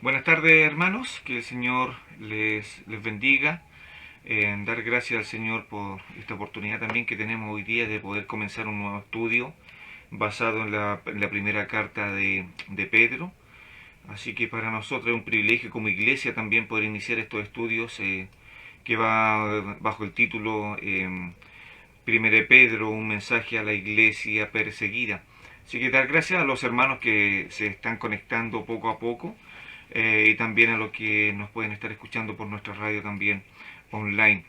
Buenas tardes, hermanos, que el Señor les bendiga. Dar gracias al Señor por esta oportunidad también que tenemos hoy día de poder comenzar un nuevo estudio basado en la primera carta de Pedro. Así que para nosotros es un privilegio como iglesia también poder iniciar estos estudios que va bajo el título Primera de Pedro, un mensaje a la iglesia perseguida. Así que dar gracias a los hermanos que se están conectando poco a poco y también a los que nos pueden estar escuchando por nuestra radio también online.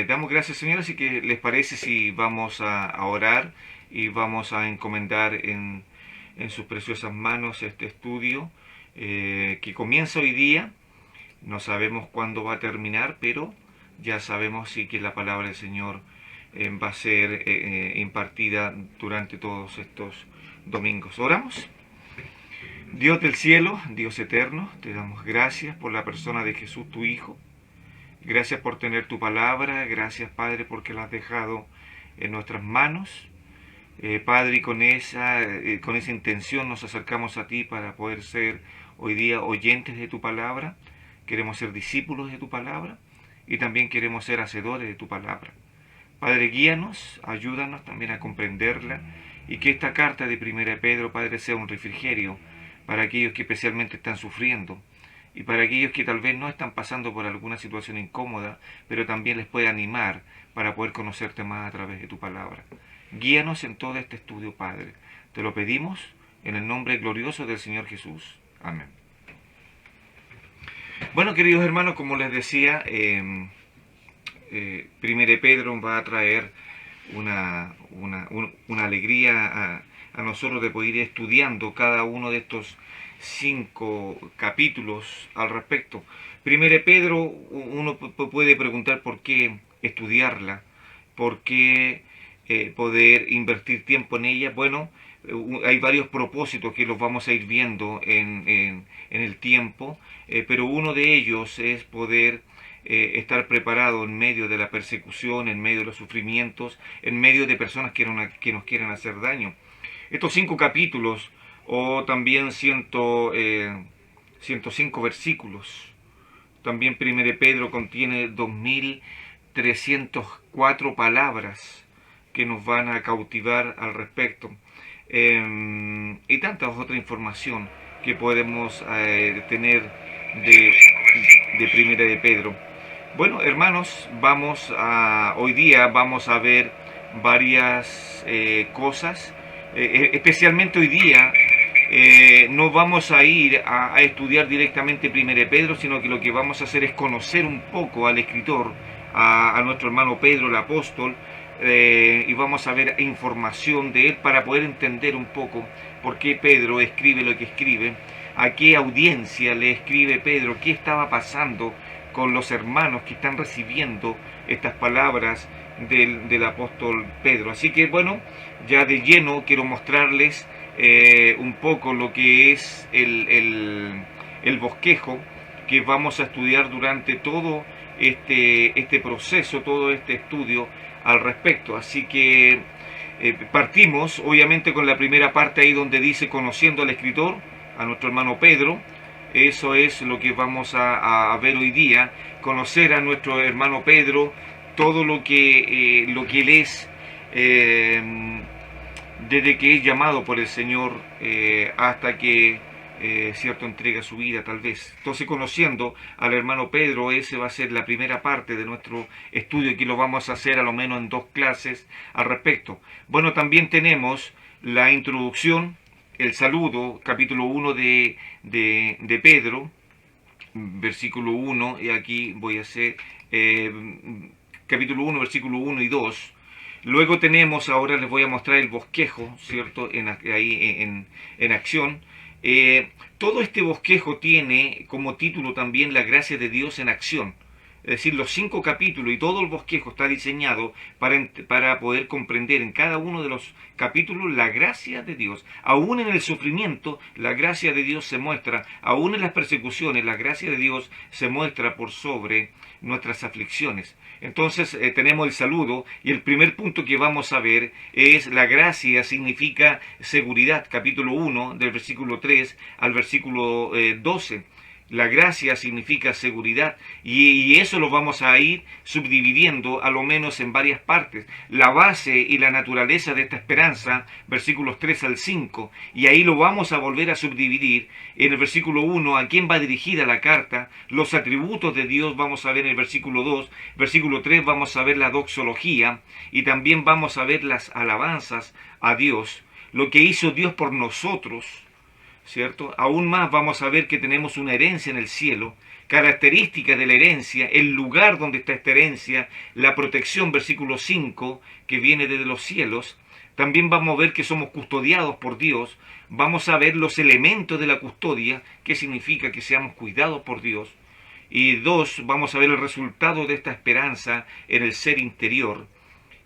Damos gracias, Señor, así que les parece si vamos a orar y vamos a encomendar en sus preciosas manos este estudio que comienza hoy día. No sabemos cuándo va a terminar, pero ya sabemos sí que la palabra del Señor va a ser impartida durante todos estos domingos. ¿Oramos? Dios del cielo, Dios eterno, te damos gracias por la persona de Jesús, tu Hijo. Gracias por tener tu palabra, gracias Padre porque la has dejado en nuestras manos. Padre, y con esa intención nos acercamos a ti para poder ser hoy día oyentes de tu palabra. Queremos ser discípulos de tu palabra y también queremos ser hacedores de tu palabra. Padre, guíanos, ayúdanos también a comprenderla y que esta carta de Primera de Pedro, Padre, sea un refrigerio para aquellos que especialmente están sufriendo y para aquellos que tal vez no están pasando por alguna situación incómoda, pero también les puede animar para poder conocerte más a través de tu palabra. Guíanos en todo este estudio, Padre. Te lo pedimos en el nombre glorioso del Señor Jesús. Amén. Bueno, queridos hermanos, como les decía, Primera de Pedro va a traer una alegría a nosotros de poder ir estudiando cada uno de estos 5 capítulos al respecto. Primera de Pedro, uno puede preguntar por qué estudiarla, por qué poder invertir tiempo en ella. Bueno, hay varios propósitos que los vamos a ir viendo en el tiempo, pero uno de ellos es poder estar preparado en medio de la persecución, en medio de los sufrimientos, en medio de personas que nos quieren hacer daño. Estos 5 capítulos, o también 105 versículos, también 1 de Pedro contiene 2304 palabras que nos van a cautivar al respecto, y tanta otra información que podemos tener de Primera de Pedro. Bueno, hermanos, hoy día vamos a ver varias cosas, especialmente hoy día. No vamos a ir a estudiar directamente Primera de Pedro, sino que lo que vamos a hacer es conocer un poco al escritor, a nuestro hermano Pedro, el apóstol, y vamos a ver información de él para poder entender un poco por qué Pedro escribe lo que escribe, a qué audiencia le escribe Pedro, qué estaba pasando con los hermanos que están recibiendo estas palabras del apóstol Pedro. Así que bueno, ya de lleno quiero mostrarles un poco lo que es el bosquejo que vamos a estudiar durante todo este proceso, todo este estudio al respecto. Así que partimos obviamente con la primera parte ahí donde dice conociendo al escritor, a nuestro hermano Pedro. Eso es lo que vamos a ver hoy día, conocer a nuestro hermano Pedro, todo lo que él es, desde que es llamado por el Señor hasta que entrega su vida tal vez. Entonces, conociendo al hermano Pedro, esa va a ser la primera parte de nuestro estudio, que lo vamos a hacer a lo menos en 2 clases al respecto. Bueno, también tenemos la introducción, el saludo, capítulo 1 de Pedro, versículo 1, y aquí voy a hacer capítulo 1, versículo 1 y 2. Luego tenemos, ahora les voy a mostrar el bosquejo, ¿cierto? Ahí en acción. Todo este bosquejo tiene como título también la gracia de Dios en acción. es decir, los 5 capítulos y todo el bosquejo está diseñado para poder comprender en cada uno de los capítulos la gracia de Dios. Aún en el sufrimiento, la gracia de Dios se muestra. Aún en las persecuciones, la gracia de Dios se muestra por sobre nuestras aflicciones. Entonces tenemos el saludo y el primer punto que vamos a ver es la gracia significa seguridad, capítulo 1 del versículo 3 al versículo 12. La gracia significa seguridad y eso lo vamos a ir subdividiendo a lo menos en varias partes. La base y la naturaleza de esta esperanza, versículos 3 al 5, y ahí lo vamos a volver a subdividir. En el versículo 1, a quién va dirigida la carta, los atributos de Dios vamos a ver en el versículo 2, versículo 3 vamos a ver la doxología y también vamos a ver las alabanzas a Dios, lo que hizo Dios por nosotros, ¿cierto? Aún más vamos a ver que tenemos una herencia en el cielo, características de la herencia, el lugar donde está esta herencia, la protección, versículo 5, que viene desde los cielos. También vamos a ver que somos custodiados por Dios, vamos a ver los elementos de la custodia, que significa que seamos cuidados por Dios. Y 2, vamos a ver el resultado de esta esperanza en el ser interior,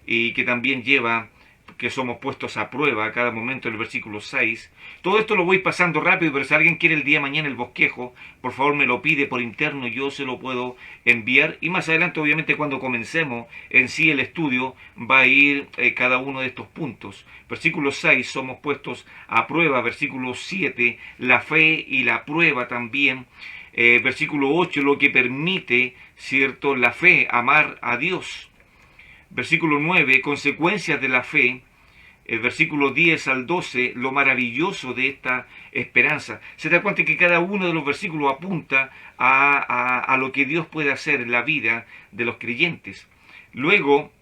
y que también lleva que somos puestos a prueba a cada momento en el versículo 6. Todo esto lo voy pasando rápido, pero si alguien quiere el día de mañana el bosquejo, por favor me lo pide por interno, yo se lo puedo enviar. Y más adelante, obviamente, cuando comencemos en sí el estudio, va a ir cada uno de estos puntos. Versículo 6, somos puestos a prueba. Versículo 7, la fe y la prueba también. Versículo 8, lo que permite, ¿cierto?, la fe, amar a Dios. Versículo 9, consecuencias de la fe. El versículo 10 al 12, lo maravilloso de esta esperanza. Se da cuenta que cada uno de los versículos apunta a lo que Dios puede hacer en la vida de los creyentes. Luego,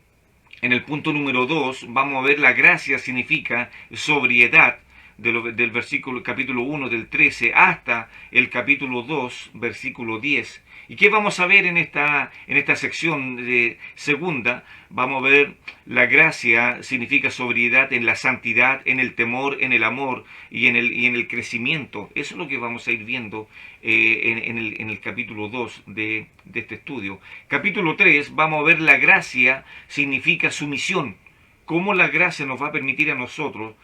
en el punto número 2, vamos a ver la gracia significa sobriedad, del versículo capítulo 1 del 13 hasta el capítulo 2, versículo 10. ¿Y qué vamos a ver en esta sección de segunda? Vamos a ver la gracia significa sobriedad en la santidad, en el temor, en el amor y en el crecimiento. Eso es lo que vamos a ir viendo en el capítulo 2 de este estudio. Capítulo 3, vamos a ver la gracia significa sumisión. Cómo la gracia nos va a permitir a nosotros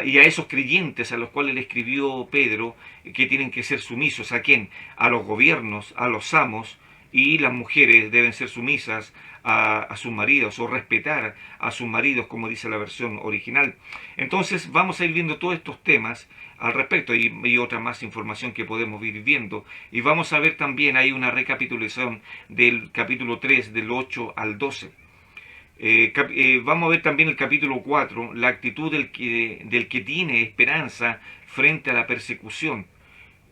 y a esos creyentes a los cuales le escribió Pedro, que tienen que ser sumisos. ¿A quién? A los gobiernos, a los amos, y las mujeres deben ser sumisas a sus maridos o respetar a sus maridos, como dice la versión original. Entonces vamos a ir viendo todos estos temas al respecto y otra más información que podemos ir viendo. Y vamos a ver también ahí una recapitulación del capítulo 3, del 8 al 12. Vamos a ver también el capítulo 4, la actitud del que tiene esperanza frente a la persecución.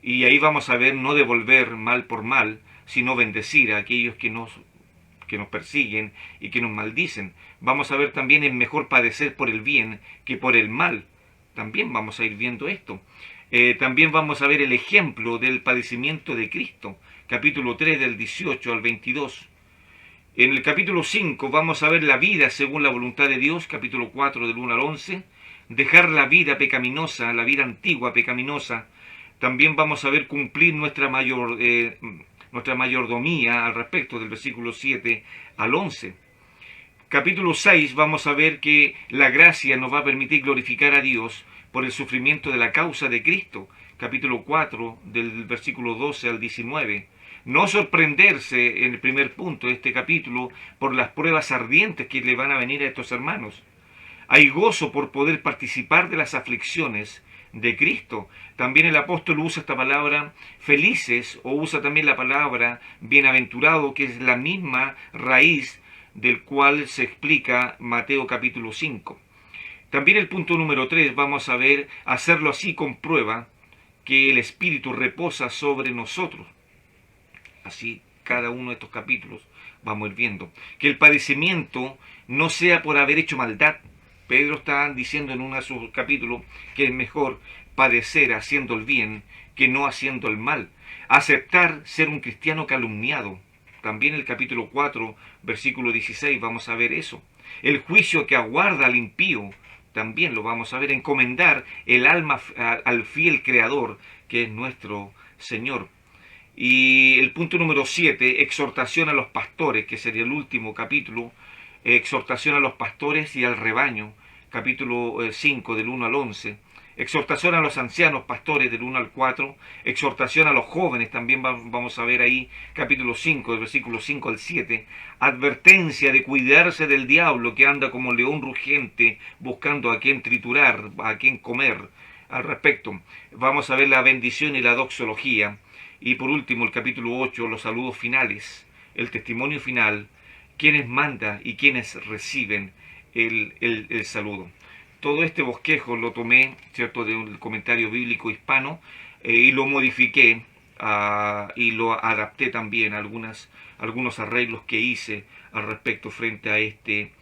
Y ahí vamos a ver no devolver mal por mal, sino bendecir a aquellos que nos persiguen y que nos maldicen. Vamos a ver también el mejor padecer por el bien que por el mal. También vamos a ir viendo esto. También vamos a ver el ejemplo del padecimiento de Cristo, capítulo 3 del 18 al 22. En el capítulo 5 vamos a ver la vida según la voluntad de Dios, capítulo 4 del 1 al 11, dejar la vida pecaminosa, la vida antigua pecaminosa. También vamos a ver cumplir nuestra mayordomía al respecto, del versículo 7 al 11. Capítulo 6 vamos a ver que la gracia nos va a permitir glorificar a Dios por el sufrimiento de la causa de Cristo, capítulo 4 del versículo 12 al 19. No sorprenderse en el primer punto de este capítulo por las pruebas ardientes que le van a venir a estos hermanos. Hay gozo por poder participar de las aflicciones de Cristo. También el apóstol usa esta palabra felices o usa también la palabra bienaventurado, que es la misma raíz del cual se explica Mateo capítulo 5. También el punto número 3 vamos a ver hacerlo así con prueba que el Espíritu reposa sobre nosotros. Así cada uno de estos capítulos vamos a ir viendo. Que el padecimiento no sea por haber hecho maldad. Pedro está diciendo en uno de sus capítulos que es mejor padecer haciendo el bien que no haciendo el mal. Aceptar ser un cristiano calumniado. También el capítulo 4, versículo 16, vamos a ver eso. El juicio que aguarda al impío, también lo vamos a ver. Encomendar el alma al fiel Creador, que es nuestro Señor. Y el punto número 7, exhortación a los pastores, que sería el último capítulo, exhortación a los pastores y al rebaño, capítulo 5 del 1 al 11, exhortación a los ancianos pastores del 1 al 4, exhortación a los jóvenes, también vamos a ver ahí, capítulo 5, del versículo 5 al 7, advertencia de cuidarse del diablo que anda como león rugiente buscando a quien triturar, a quien comer. Al respecto, vamos a ver la bendición y la doxología, y por último el capítulo 8, los saludos finales, el testimonio final, quienes manda y quienes reciben el saludo. Todo este bosquejo lo tomé, ¿cierto?, de un comentario bíblico hispano, y lo modifiqué y lo adapté también a algunos arreglos que hice al respecto frente a este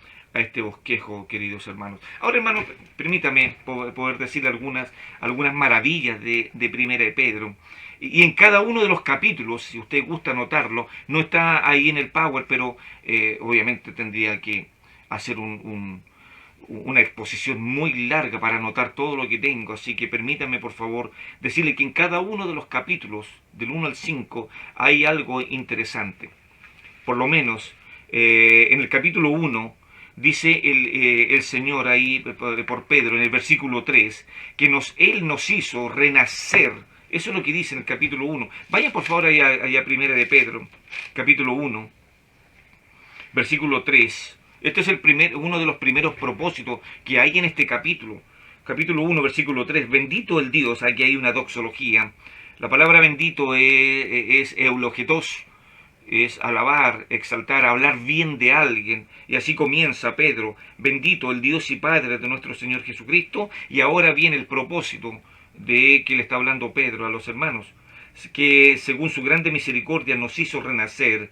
bosquejo, queridos hermanos. Ahora, hermanos, permítame poder decir algunas maravillas de Primera de Pedro. Y en cada uno de los capítulos, si usted gusta anotarlo, no está ahí en el Power, pero obviamente tendría que hacer una exposición muy larga para anotar todo lo que tengo, así que permítanme por favor decirle que en cada uno de los capítulos, del 1 al 5, hay algo interesante. Por lo menos, en el capítulo 1, dice el Señor ahí por Pedro, en el versículo 3, que Él nos hizo renacer. Eso es lo que dice en el capítulo 1. Vayan por favor allá Primera de Pedro, capítulo 1, versículo 3. Este es uno de los primeros propósitos que hay en este capítulo. Capítulo 1, versículo 3. Bendito el Dios, aquí hay una doxología. La palabra bendito es eulogetos, es alabar, exaltar, hablar bien de alguien. Y así comienza Pedro. Bendito el Dios y Padre de nuestro Señor Jesucristo. Y ahora viene el propósito de que le está hablando Pedro a los hermanos, que según su grande misericordia nos hizo renacer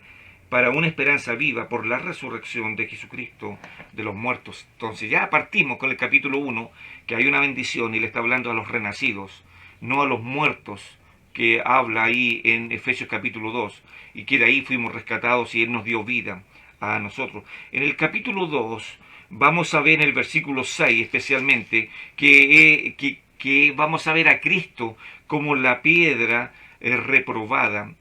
para una esperanza viva por la resurrección de Jesucristo de los muertos. Entonces ya partimos con el capítulo 1, que hay una bendición y le está hablando a los renacidos, no a los muertos, que habla ahí en Efesios capítulo 2, y que de ahí fuimos rescatados y Él nos dio vida a nosotros. En el capítulo 2 vamos a ver en el versículo 6 especialmente que vamos a ver a Cristo como la piedra reprobada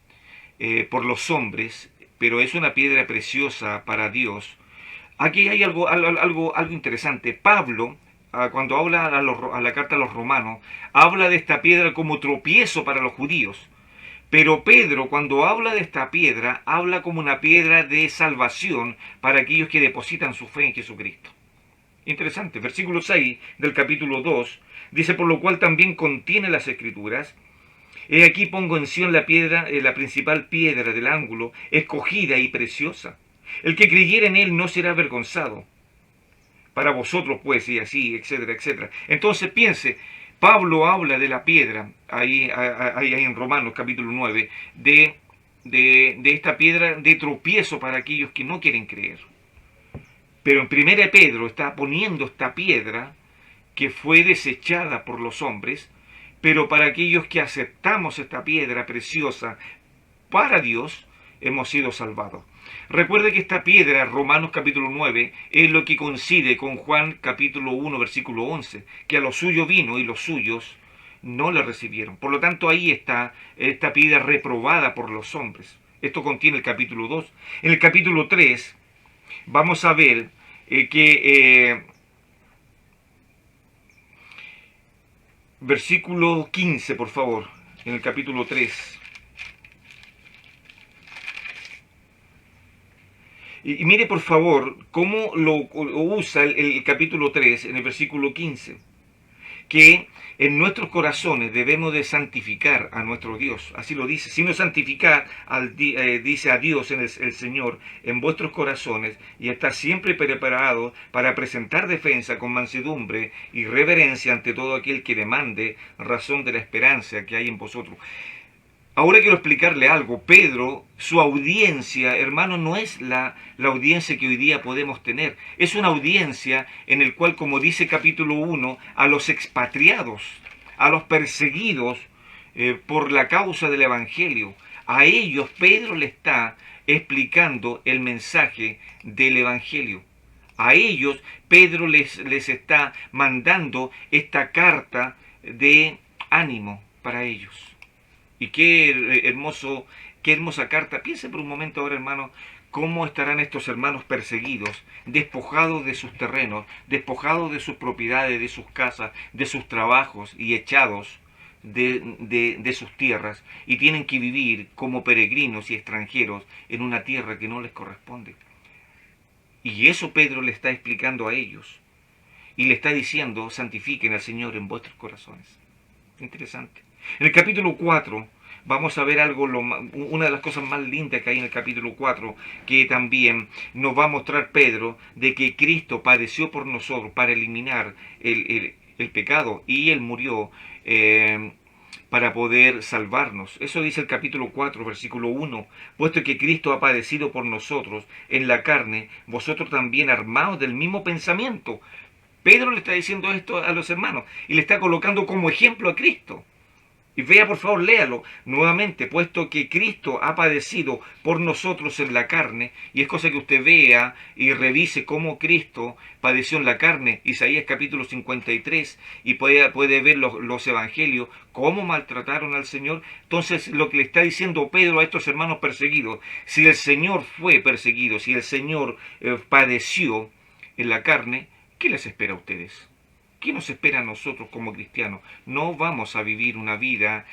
por los hombres, pero es una piedra preciosa para Dios. Aquí hay algo interesante. Pablo, cuando habla a la carta a los romanos, habla de esta piedra como tropiezo para los judíos. Pero Pedro, cuando habla de esta piedra, habla como una piedra de salvación para aquellos que depositan su fe en Jesucristo. Interesante. Versículo 6 del capítulo 2 dice: por lo cual también contiene las Escrituras. He aquí pongo en Sión la piedra, la principal piedra del ángulo, escogida y preciosa. El que creyere en él no será avergonzado. Para vosotros, pues, y así, etcétera, etcétera. Entonces piense, Pablo habla de la piedra, ahí en Romanos capítulo 9, de esta piedra de tropiezo para aquellos que no quieren creer. Pero en 1 Pedro está poniendo esta piedra que fue desechada por los hombres, pero para aquellos que aceptamos esta piedra preciosa para Dios, hemos sido salvados. Recuerde que esta piedra, Romanos capítulo 9, es lo que coincide con Juan capítulo 1, versículo 11, que a los suyos vino y los suyos no le recibieron. Por lo tanto, ahí está esta piedra reprobada por los hombres. Esto contiene el capítulo 2. En el capítulo 3 vamos a ver versículo 15, por favor, en el capítulo 3. Y mire, por favor, cómo lo usa el capítulo 3 en el versículo 15. Que en nuestros corazones debemos de santificar a nuestro Dios. Así lo dice. Sino santificar, dice a Dios el Señor, en vuestros corazones, y estar siempre preparado para presentar defensa con mansedumbre y reverencia ante todo aquel que demande razón de la esperanza que hay en vosotros. Ahora quiero explicarle algo. Pedro, su audiencia, hermano, no es la audiencia que hoy día podemos tener. Es una audiencia en el cual, como dice capítulo 1, a los expatriados, a los perseguidos por la causa del Evangelio, a ellos Pedro le está explicando el mensaje del Evangelio. A ellos Pedro les está mandando esta carta de ánimo para ellos. Y qué hermoso, qué hermosa carta. Piense por un momento ahora, hermano, cómo estarán estos hermanos perseguidos, despojados de sus terrenos, despojados de sus propiedades, de sus casas, de sus trabajos y echados de sus tierras, y tienen que vivir como peregrinos y extranjeros en una tierra que no les corresponde. Y eso Pedro le está explicando a ellos. Y le está diciendo, santifiquen al Señor en vuestros corazones. Interesante. En el capítulo 4 vamos a ver algo, una de las cosas más lindas que hay en el capítulo 4, que también nos va a mostrar Pedro, de que Cristo padeció por nosotros para eliminar el pecado, y Él murió para poder salvarnos. Eso dice el capítulo 4, versículo 1. Puesto que Cristo ha padecido por nosotros en la carne, vosotros también armados del mismo pensamiento. Pedro le está diciendo esto a los hermanos y le está colocando como ejemplo a Cristo. Y vea, por favor, léalo nuevamente, puesto que Cristo ha padecido por nosotros en la carne, y es cosa que usted vea y revise cómo Cristo padeció en la carne, Isaías capítulo 53, y puede ver los evangelios, cómo maltrataron al Señor. Entonces, lo que le está diciendo Pedro a estos hermanos perseguidos, si el Señor fue perseguido, si el Señor padeció en la carne, ¿qué les espera a ustedes? ¿Qué nos espera a nosotros como cristianos? No vamos a vivir una vida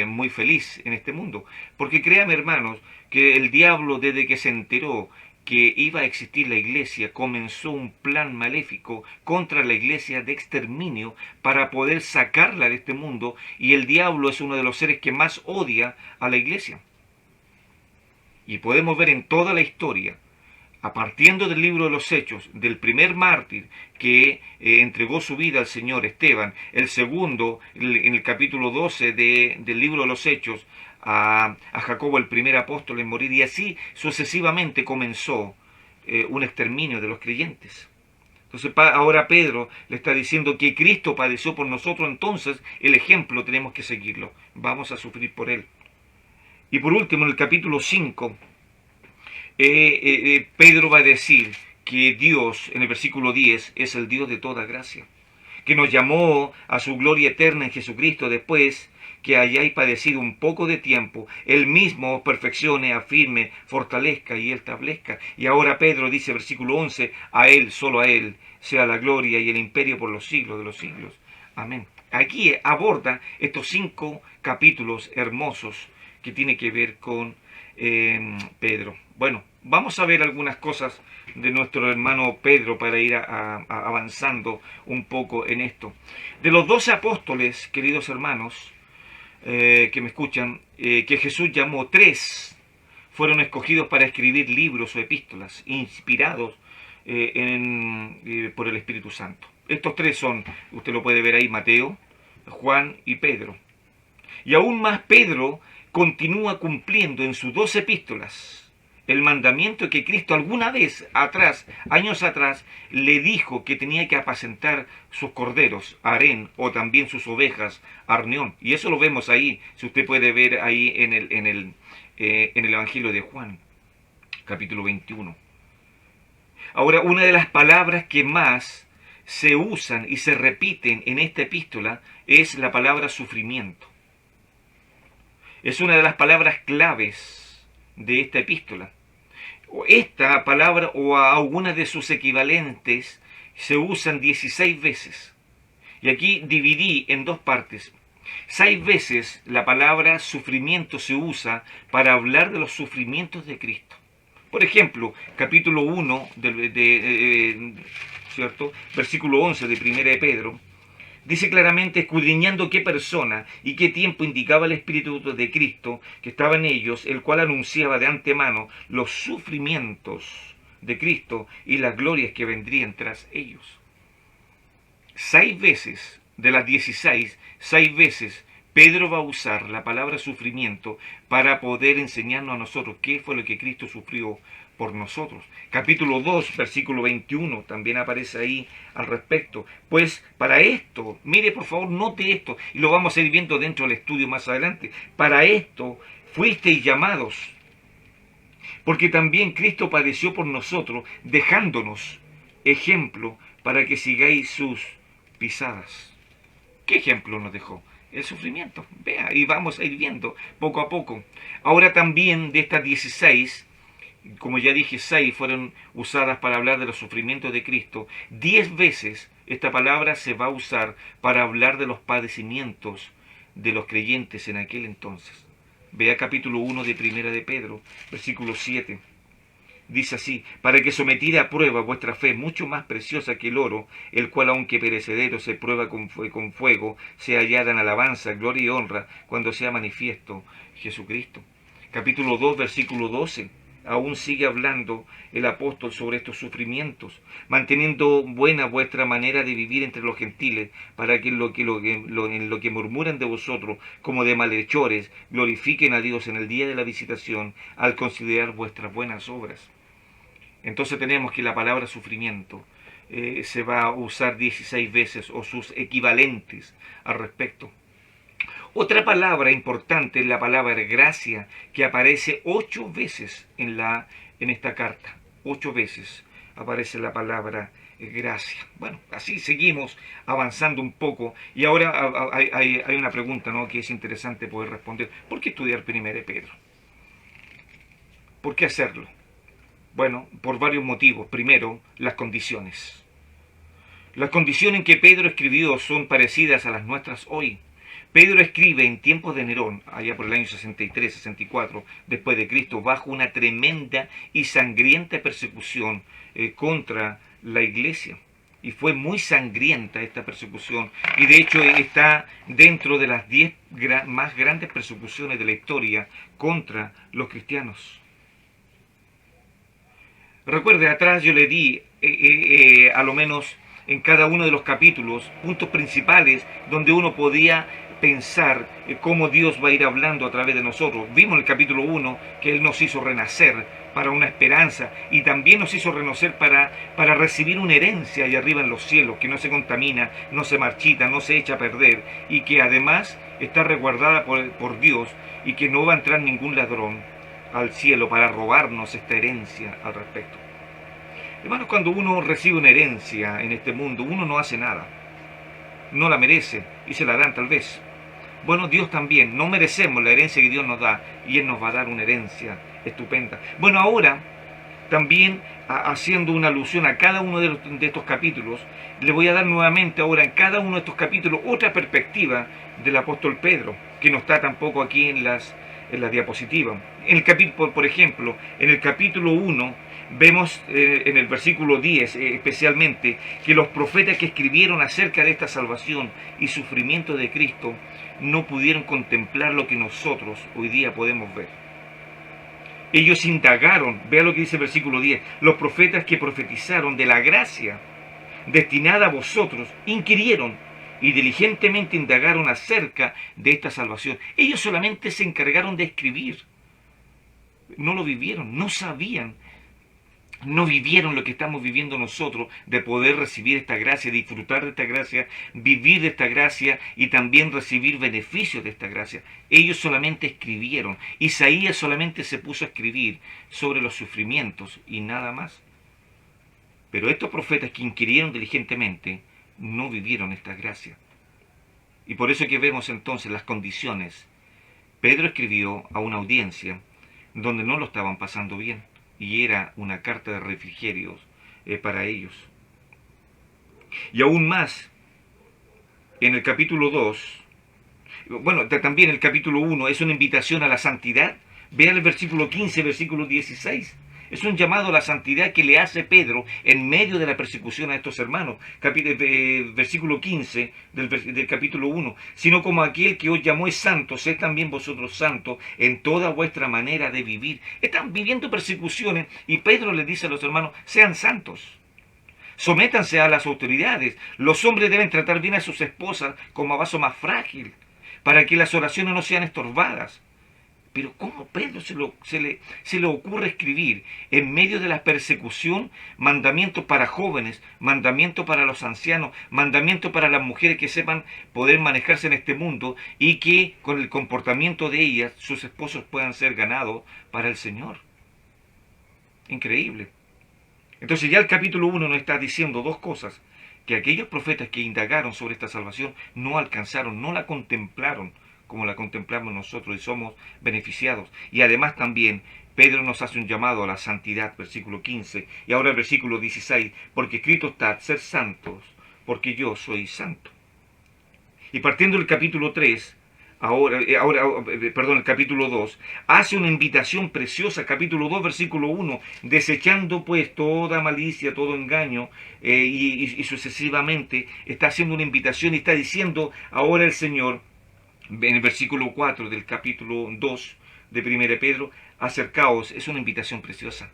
muy feliz en este mundo. Porque créanme, hermanos, que el diablo, desde que se enteró que iba a existir la iglesia, comenzó un plan maléfico contra la iglesia de exterminio para poder sacarla de este mundo. Y el diablo es uno de los seres que más odia a la iglesia. Y podemos ver en toda la historia, a partiendo del libro de los Hechos, del primer mártir que entregó su vida al Señor, Esteban, el segundo, en el capítulo 12 del libro de los Hechos, a Jacobo, el primer apóstol en morir, y así sucesivamente comenzó un exterminio de los creyentes. Entonces ahora Pedro le está diciendo que Cristo padeció por nosotros, entonces el ejemplo tenemos que seguirlo, vamos a sufrir por él. Y por último, en el capítulo 5, Pedro va a decir que Dios, en el versículo 10, es el Dios de toda gracia, que nos llamó a su gloria eterna en Jesucristo, después que hayáis padecido un poco de tiempo, Él mismo os perfeccione, afirme, fortalezca y establezca. Y ahora Pedro dice, versículo 11, a Él, solo a Él, sea la gloria y el imperio por los siglos de los siglos. Amén. Aquí aborda estos 5 capítulos hermosos que tiene que ver con Pedro. Bueno, vamos a ver algunas cosas de nuestro hermano Pedro para ir avanzando un poco en esto. De los 12 apóstoles, queridos hermanos, que me escuchan, que Jesús llamó, 3 fueron escogidos para escribir libros o epístolas inspirados por el Espíritu Santo. Estos 3 son, usted lo puede ver ahí, Mateo, Juan y Pedro. Y aún más, Pedro continúa cumpliendo en sus 2 epístolas el mandamiento que Cristo alguna vez atrás, años atrás, le dijo que tenía que apacentar sus corderos, Harén, o también sus ovejas, Arneón. Y eso lo vemos ahí, si usted puede ver ahí en el Evangelio de Juan, capítulo 21. Ahora, una de las palabras que más se usan y se repiten en esta epístola es la palabra sufrimiento. Es una de las palabras claves de esta epístola. Esta palabra o a algunas de sus equivalentes se usan 16 veces. Y aquí dividí en 2 partes. 6 veces la palabra sufrimiento se usa para hablar de los sufrimientos de Cristo. Por ejemplo, capítulo 1, ¿cierto? Versículo 11 de 1 de Pedro, dice claramente, escudriñando qué persona y qué tiempo indicaba el Espíritu de Cristo que estaba en ellos, el cual anunciaba de antemano los sufrimientos de Cristo y las glorias que vendrían tras ellos. 6 veces de las 16, 6 veces Pedro va a usar la palabra sufrimiento para poder enseñarnos a nosotros qué fue lo que Cristo sufrió por nosotros. Capítulo 2, versículo 21, también aparece ahí al respecto. Pues para esto, mire por favor, note esto, y lo vamos a ir viendo dentro del estudio más adelante. Para esto fuisteis llamados, porque también Cristo padeció por nosotros, dejándonos ejemplo para que sigáis sus pisadas. ¿Qué ejemplo nos dejó? el sufrimiento. Vea, y vamos a ir viendo poco a poco. Ahora también de estas 16, como ya dije, 6 fueron usadas para hablar de los sufrimientos de Cristo. 10 veces esta palabra se va a usar para hablar de los padecimientos de los creyentes en aquel entonces. Vea capítulo 1 de Primera de Pedro, versículo 7. Dice así: para que sometida a prueba vuestra fe, mucho más preciosa que el oro, el cual aunque perecedero se prueba con fuego, se hallada en alabanza, gloria y honra, cuando sea manifiesto Jesucristo. Capítulo 2, versículo 12. Aún sigue hablando el apóstol sobre estos sufrimientos, manteniendo buena vuestra manera de vivir entre los gentiles, para que en lo que murmuran de vosotros como de malhechores, glorifiquen a Dios en el día de la visitación, al considerar vuestras buenas obras. Entonces tenemos que la palabra sufrimiento se va a usar 16 veces, o sus equivalentes al respecto. Otra palabra importante es la palabra gracia, que aparece 8 veces en esta carta. 8 veces aparece la palabra gracia. Bueno, así seguimos avanzando un poco, y ahora hay una pregunta, ¿no?, que es interesante poder responder. ¿Por qué estudiar Primera de Pedro? ¿Por qué hacerlo? Bueno, por varios motivos. Primero, las condiciones. Las condiciones en que Pedro escribió son parecidas a las nuestras hoy. Pedro escribe en tiempos de Nerón, allá por el año 63, 64, después de Cristo, bajo una tremenda y sangrienta persecución contra la iglesia. Y fue muy sangrienta esta persecución, y de hecho está dentro de las 10 más grandes persecuciones de la historia contra los cristianos. Recuerde, atrás yo le di a lo menos en cada uno de los capítulos puntos principales donde uno podía pensar cómo Dios va a ir hablando a través de nosotros. Vimos en el capítulo 1 que Él nos hizo renacer para una esperanza, y también nos hizo renacer para recibir una herencia allá arriba en los cielos, que no se contamina, no se marchita, no se echa a perder, y que además está resguardada por Dios, y que no va a entrar ningún ladrón al cielo para robarnos esta herencia al respecto. Hermanos, cuando uno recibe una herencia en este mundo, uno no hace nada, no la merece y se la dan tal vez. Bueno, Dios también, no merecemos la herencia que Dios nos da, y Él nos va a dar una herencia estupenda. Bueno, ahora también haciendo una alusión a cada uno de estos capítulos, le voy a dar nuevamente ahora en cada uno de estos capítulos otra perspectiva del apóstol Pedro, que no está tampoco aquí en la diapositiva. En el capítulo, por ejemplo, en el capítulo 1 vemos en el versículo 10 especialmente que los profetas que escribieron acerca de esta salvación y sufrimiento de Cristo no pudieron contemplar lo que nosotros hoy día podemos ver. Ellos indagaron, vea lo que dice el versículo 10, los profetas que profetizaron de la gracia destinada a vosotros, inquirieron y diligentemente indagaron acerca de esta salvación. Ellos solamente se encargaron de escribir, no lo vivieron, no sabían, no vivieron lo que estamos viviendo nosotros, de poder recibir esta gracia, disfrutar de esta gracia, vivir de esta gracia y también recibir beneficios de esta gracia. Ellos solamente escribieron. Isaías solamente se puso a escribir sobre los sufrimientos y nada más. Pero estos profetas que inquirieron diligentemente no vivieron esta gracia. Y por eso que vemos entonces las condiciones. Pedro escribió a una audiencia donde no lo estaban pasando bien, y era una carta de refrigerios para ellos. Y aún más, en el capítulo 2, bueno, también el capítulo 1 es una invitación a la santidad. Vean el versículo 15, versículo 16. Es un llamado a la santidad que le hace Pedro en medio de la persecución a estos hermanos. Versículo 15 del capítulo 1. Sino como aquel que os llamó es santo, sed también vosotros santos en toda vuestra manera de vivir. Están viviendo persecuciones y Pedro les dice a los hermanos, sean santos. Sométanse a las autoridades. Los hombres deben tratar bien a sus esposas como a vaso más frágil, para que las oraciones no sean estorbadas. Pero ¿cómo Pedro se le ocurre escribir en medio de la persecución mandamientos para jóvenes, mandamientos para los ancianos, mandamientos para las mujeres que sepan poder manejarse en este mundo, y que con el comportamiento de ellas sus esposos puedan ser ganados para el Señor? Increíble. Entonces ya el capítulo 1 nos está diciendo dos cosas: que aquellos profetas que indagaron sobre esta salvación no alcanzaron, no la contemplaron como la contemplamos nosotros y somos beneficiados. Y además también Pedro nos hace un llamado a la santidad, versículo 15, y ahora el versículo 16, porque escrito está, ser santos, porque yo soy santo. Y partiendo del capítulo 3, el capítulo 2, hace una invitación preciosa, capítulo 2, versículo 1, desechando pues toda malicia, todo engaño, y sucesivamente, está haciendo una invitación y está diciendo ahora el Señor, en el versículo 4 del capítulo 2 de 1 Pedro, acercaos, es una invitación preciosa.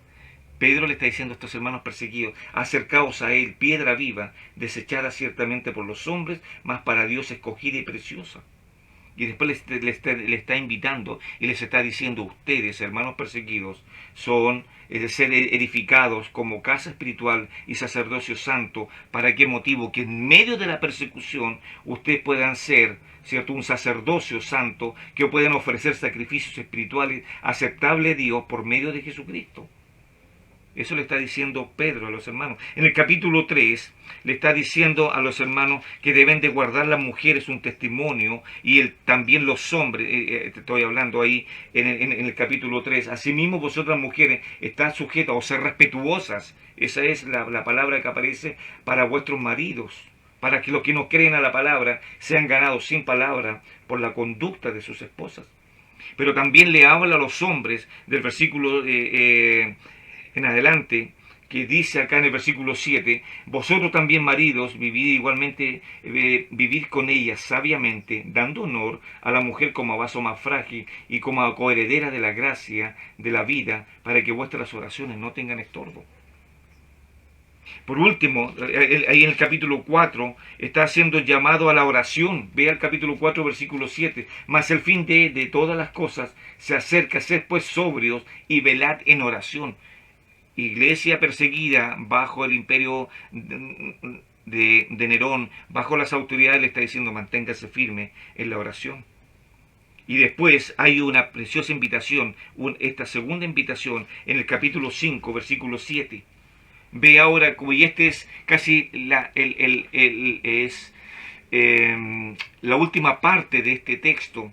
Pedro le está diciendo a estos hermanos perseguidos, acercaos a él, piedra viva, desechada ciertamente por los hombres, mas para Dios escogida y preciosa. Y después le está invitando y les está diciendo, ustedes, hermanos perseguidos, son de ser edificados como casa espiritual y sacerdocio santo. ¿Para qué motivo? Que en medio de la persecución ustedes puedan ser, ¿cierto?, un sacerdocio santo, que puedan ofrecer sacrificios espirituales aceptables a Dios por medio de Jesucristo. Eso le está diciendo Pedro a los hermanos. En el capítulo 3 le está diciendo a los hermanos que deben de guardar las mujeres un testimonio y también los hombres, te estoy hablando ahí en el capítulo 3. Asimismo vosotras mujeres están sujetas o ser respetuosas. Esa es la palabra que aparece para vuestros maridos, para que los que no creen a la palabra sean ganados sin palabra por la conducta de sus esposas. Pero también le habla a los hombres del versículo en adelante, que dice acá en el versículo 7, vosotros también maridos, vivid igualmente, vivid con ella sabiamente, dando honor a la mujer como a vaso más frágil y como a coheredera de la gracia, de la vida, para que vuestras oraciones no tengan estorbo. Por último, ahí en el capítulo 4 está haciendo llamado a la oración. Vea el capítulo 4, versículo 7. Mas el fin de todas las cosas se acerca, sed pues sobrios y velad en oración. Iglesia perseguida bajo el imperio de Nerón, bajo las autoridades, le está diciendo manténgase firme en la oración. Y después hay una preciosa invitación, esta segunda invitación en el capítulo 5, versículo 7. Ve ahora, y este es casi la última parte de este texto,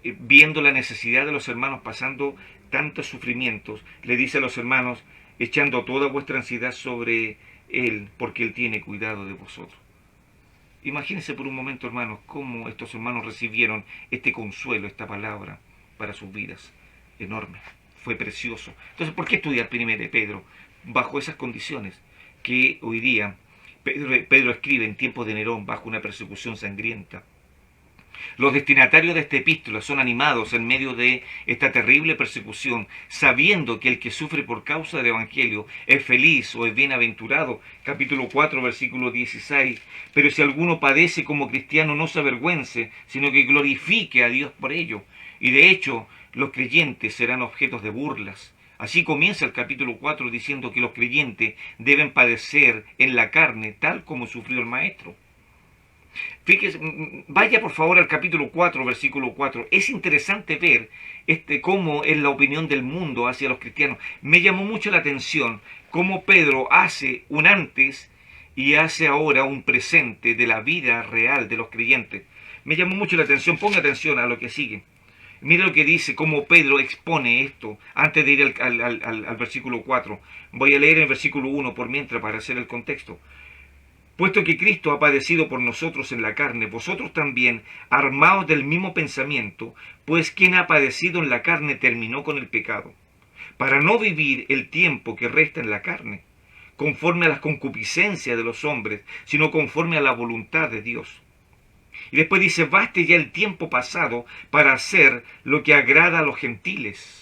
viendo la necesidad de los hermanos pasando tantos sufrimientos, le dice a los hermanos, echando toda vuestra ansiedad sobre Él, porque Él tiene cuidado de vosotros. Imagínense por un momento, hermanos, cómo estos hermanos recibieron este consuelo, esta palabra para sus vidas. Enorme, fue precioso. Entonces, ¿por qué estudiar 1 Pedro bajo esas condiciones que hoy día Pedro escribe en tiempos de Nerón bajo una persecución sangrienta? Los destinatarios de esta epístola son animados en medio de esta terrible persecución, sabiendo que el que sufre por causa del Evangelio es feliz o es bienaventurado. Capítulo 4, versículo 16. Pero si alguno padece como cristiano, no se avergüence, sino que glorifique a Dios por ello. Y de hecho, los creyentes serán objetos de burlas. Así comienza el capítulo 4 diciendo que los creyentes deben padecer en la carne, tal como sufrió el Maestro. Fíjese, vaya por favor al capítulo 4, versículo 4. Es interesante ver cómo es la opinión del mundo hacia los cristianos. Me llamó mucho la atención cómo Pedro hace un antes y hace ahora un presente de la vida real de los creyentes. Me llamó mucho la atención, ponga atención a lo que sigue. Mira lo que dice, cómo Pedro expone esto antes de ir al versículo 4. Voy a leer el versículo 1 por mientras para hacer el contexto. Puesto que Cristo ha padecido por nosotros en la carne, vosotros también, armados del mismo pensamiento, pues quien ha padecido en la carne terminó con el pecado, para no vivir el tiempo que resta en la carne, conforme a las concupiscencias de los hombres, sino conforme a la voluntad de Dios. Y después dice, baste ya el tiempo pasado para hacer lo que agrada a los gentiles,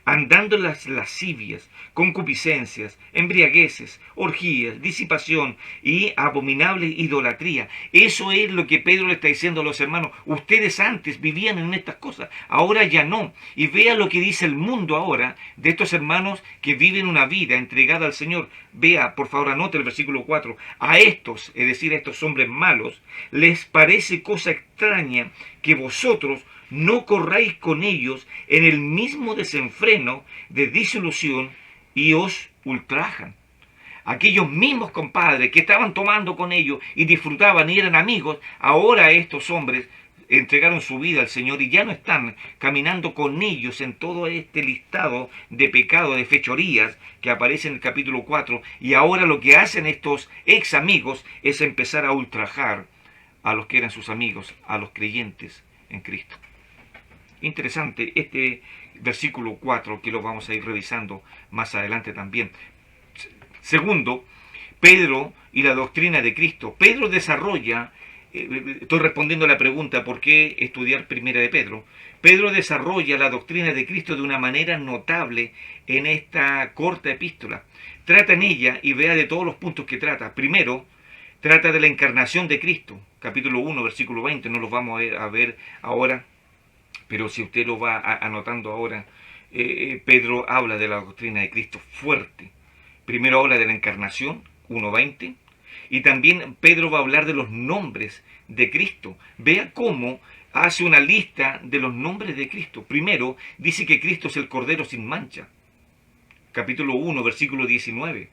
andando en las lascivias, concupiscencias, embriagueces, orgías, disipación y abominable idolatría. Eso es lo que Pedro le está diciendo a los hermanos. Ustedes antes vivían en estas cosas, ahora ya no. Y vea lo que dice el mundo ahora de estos hermanos que viven una vida entregada al Señor. Vea, por favor, anote el versículo 4. A estos, es decir, a estos hombres malos, les parece cosa extraña que vosotros no corráis con ellos en el mismo desenfreno de disolución y os ultrajan. Aquellos mismos compadres que estaban tomando con ellos y disfrutaban y eran amigos, ahora estos hombres entregaron su vida al Señor y ya no están caminando con ellos en todo este listado de pecados, de fechorías que aparece en el capítulo 4. Y ahora lo que hacen estos ex amigos es empezar a ultrajar a los que eran sus amigos, a los creyentes en Cristo. Interesante este versículo 4 que lo vamos a ir revisando más adelante también. Segundo, Pedro y la doctrina de Cristo. Pedro desarrolla, estoy respondiendo a la pregunta ¿por qué estudiar Primera de Pedro? Pedro desarrolla la doctrina de Cristo de una manera notable en esta corta epístola. Trata en ella, y vea de todos los puntos que trata. Primero, trata de la encarnación de Cristo, capítulo 1, versículo 20, no los vamos a ver ahora, pero si usted lo va anotando ahora, Pedro habla de la doctrina de Cristo fuerte. Primero habla de la encarnación, 1.20, y también Pedro va a hablar de los nombres de Cristo. Vea cómo hace una lista de los nombres de Cristo. Primero, dice que Cristo es el Cordero sin mancha, capítulo 1, versículo 19.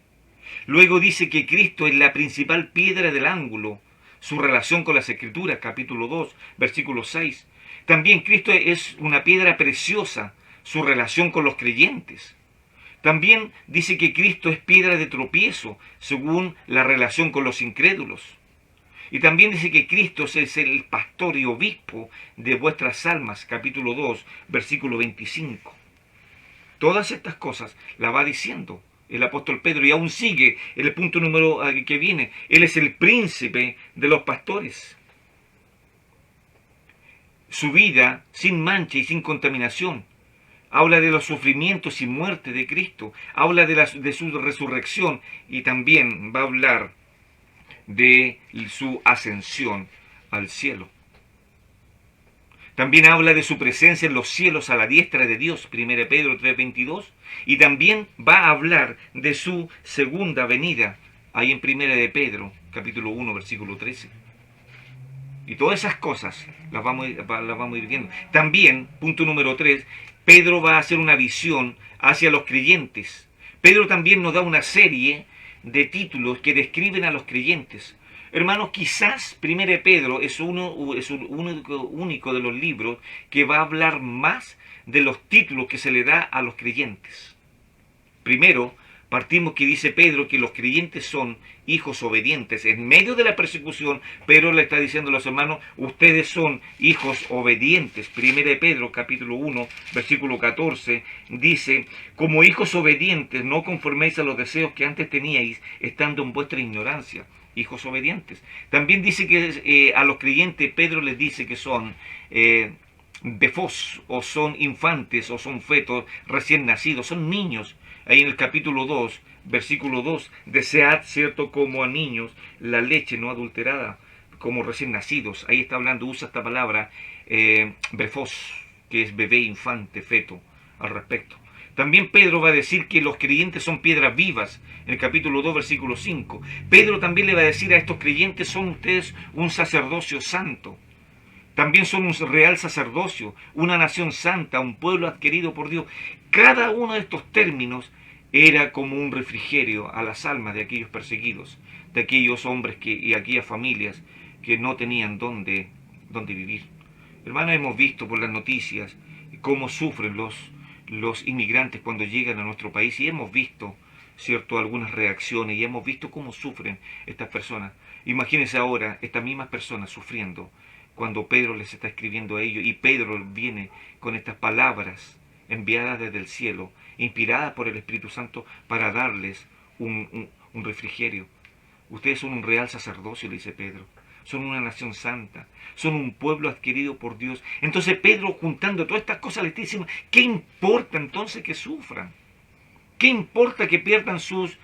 Luego dice que Cristo es la principal piedra del ángulo, su relación con las Escrituras, capítulo 2, versículo 6. También Cristo es una piedra preciosa, su relación con los creyentes. También dice que Cristo es piedra de tropiezo, según la relación con los incrédulos. Y también dice que Cristo es el pastor y obispo de vuestras almas, capítulo 2, versículo 25. Todas estas cosas las va diciendo el apóstol Pedro y aún sigue el punto número que viene. Él es el príncipe de los pastores. Su vida sin mancha y sin contaminación. Habla de los sufrimientos y muerte de Cristo. Habla de su resurrección y también va a hablar de su ascensión al cielo. También habla de su presencia en los cielos a la diestra de Dios, 1 Pedro 3.22. Y también va a hablar de su segunda venida, ahí en 1 Pedro, capítulo 1, versículo 13. Y todas esas cosas las vamos a ir viendo. También, punto número 3, Pedro va a hacer una visión hacia los creyentes. Pedro también nos da una serie de títulos que describen a los creyentes. Hermanos, quizás 1 Pedro es un único de los libros que va a hablar más de los títulos que se le da a los creyentes. Primero, partimos que dice Pedro que los creyentes son hijos obedientes. En medio de la persecución, Pedro le está diciendo a los hermanos, ustedes son hijos obedientes. 1 Pedro, capítulo 1, versículo 14, dice, como hijos obedientes, no conforméis a los deseos que antes teníais, estando en vuestra ignorancia. Hijos obedientes. También dice que a los creyentes Pedro les dice que son befos, o son infantes, o son fetos recién nacidos, son niños. Ahí en el capítulo 2, versículo 2, desead, cierto, como a niños, la leche no adulterada, como recién nacidos. Ahí está hablando, usa esta palabra befos, que es bebé, infante, feto, al respecto. También Pedro va a decir que los creyentes son piedras vivas, en el capítulo 2, versículo 5. Pedro también le va a decir a estos creyentes, son ustedes un sacerdocio santo. También son un real sacerdocio, una nación santa, un pueblo adquirido por Dios. Cada uno de estos términos era como un refrigerio a las almas de aquellos perseguidos, de aquellos hombres y aquellas familias que no tenían dónde vivir. Hermanos, hemos visto por las noticias cómo sufren los inmigrantes cuando llegan a nuestro país y hemos visto, cierto, algunas reacciones y hemos visto cómo sufren estas personas. Imagínense ahora estas mismas personas sufriendo cuando Pedro les está escribiendo a ellos y Pedro viene con estas palabras enviadas desde el cielo, inspiradas por el Espíritu Santo para darles un refrigerio. Ustedes son un real sacerdocio, le dice Pedro. Son una nación santa, son un pueblo adquirido por Dios. Entonces Pedro, juntando todas estas cosas, le está diciendo, ¿qué importa entonces que sufran? ¿Qué importa que pierdan sus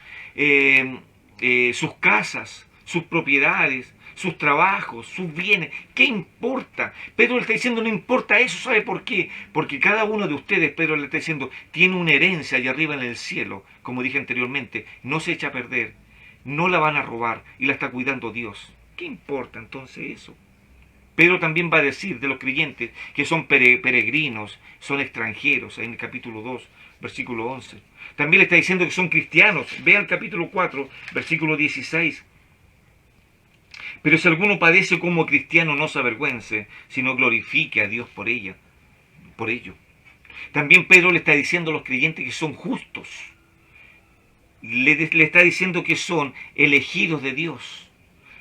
casas, sus propiedades, sus trabajos, sus bienes? ¿Qué importa? Pedro le está diciendo, no importa eso. ¿Sabe por qué? Porque cada uno de ustedes, Pedro le está diciendo, tiene una herencia allá arriba en el cielo, como dije anteriormente, no se echa a perder, no la van a robar y la está cuidando Dios. ¿Qué importa entonces eso? Pedro también va a decir de los creyentes que son peregrinos, son extranjeros, en el capítulo 2, versículo 11. También le está diciendo que son cristianos. Vea el capítulo 4, versículo 16. Pero si alguno padece como cristiano, no se avergüence, sino glorifique a Dios por ello. También Pedro le está diciendo a los creyentes que son justos. Le está diciendo que son elegidos de Dios.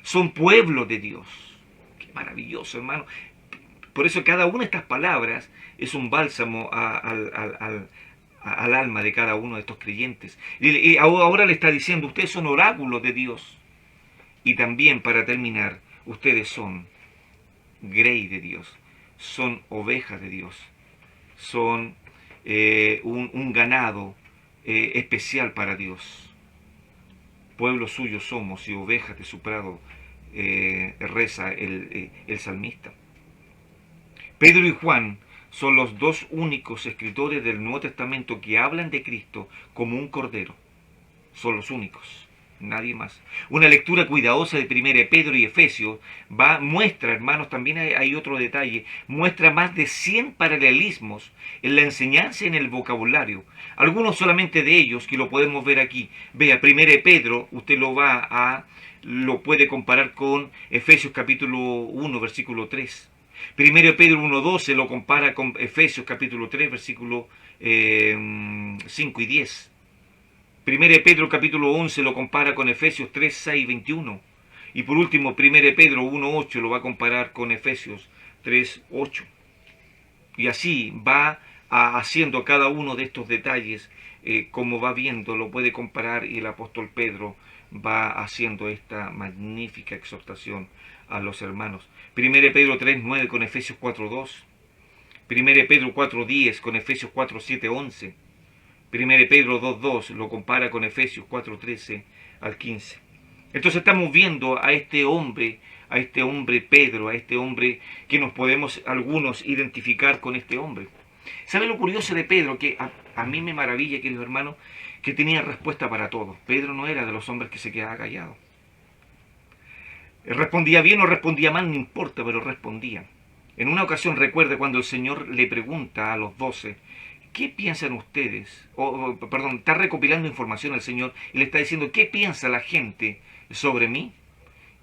Son pueblo de Dios. Qué maravilloso, hermano. Por eso cada una de estas palabras es un bálsamo al alma de cada uno de estos creyentes. Y ahora le está diciendo, ustedes son oráculos de Dios. Y también, para terminar, ustedes son grey de Dios. Son ovejas de Dios. Son un ganado especial para Dios. Pueblo suyo somos y ovejas de su prado, reza el salmista. Pedro y Juan son los dos únicos escritores del Nuevo Testamento que hablan de Cristo como un cordero. Son los únicos, nadie más. Una lectura cuidadosa de 1 Pedro y Efesios muestra, hermanos, también hay otro detalle, muestra más de 100 paralelismos en la enseñanza y en el vocabulario. Algunos solamente de ellos, que lo podemos ver aquí. Vea, 1 Pedro, usted lo puede comparar con Efesios capítulo 1, versículo 3. 1 Pedro 1.12 lo compara con Efesios capítulo 3, versículo 5 y 10. 1 Pedro capítulo 11 lo compara con Efesios 3, 6 y 21. Y por último, 1 Pedro 1.8 lo va a comparar con Efesios 3, 8. Y así va haciendo cada uno de estos detalles, como va viendo, lo puede comparar, y el apóstol Pedro va haciendo esta magnífica exhortación a los hermanos. 1 Pedro 3.9 con Efesios 4.2. 1 Pedro 4.10 con Efesios 4.7, 11. 1 Pedro 2.2 lo compara con Efesios 4.13 al 15. Entonces estamos viendo a este hombre Pedro, a este hombre que nos podemos algunos identificar con este hombre. ¿Sabe lo curioso de Pedro? Que a mí me maravilla, queridos hermanos, que tenía respuesta para todo. Pedro no era de los hombres que se quedaba callado. Respondía bien o respondía mal, no importa, pero respondía. En una ocasión, recuerde cuando el Señor le pregunta a los 12, ¿qué piensan ustedes? Está recopilando información el Señor y le está diciendo, ¿qué piensa la gente sobre mí?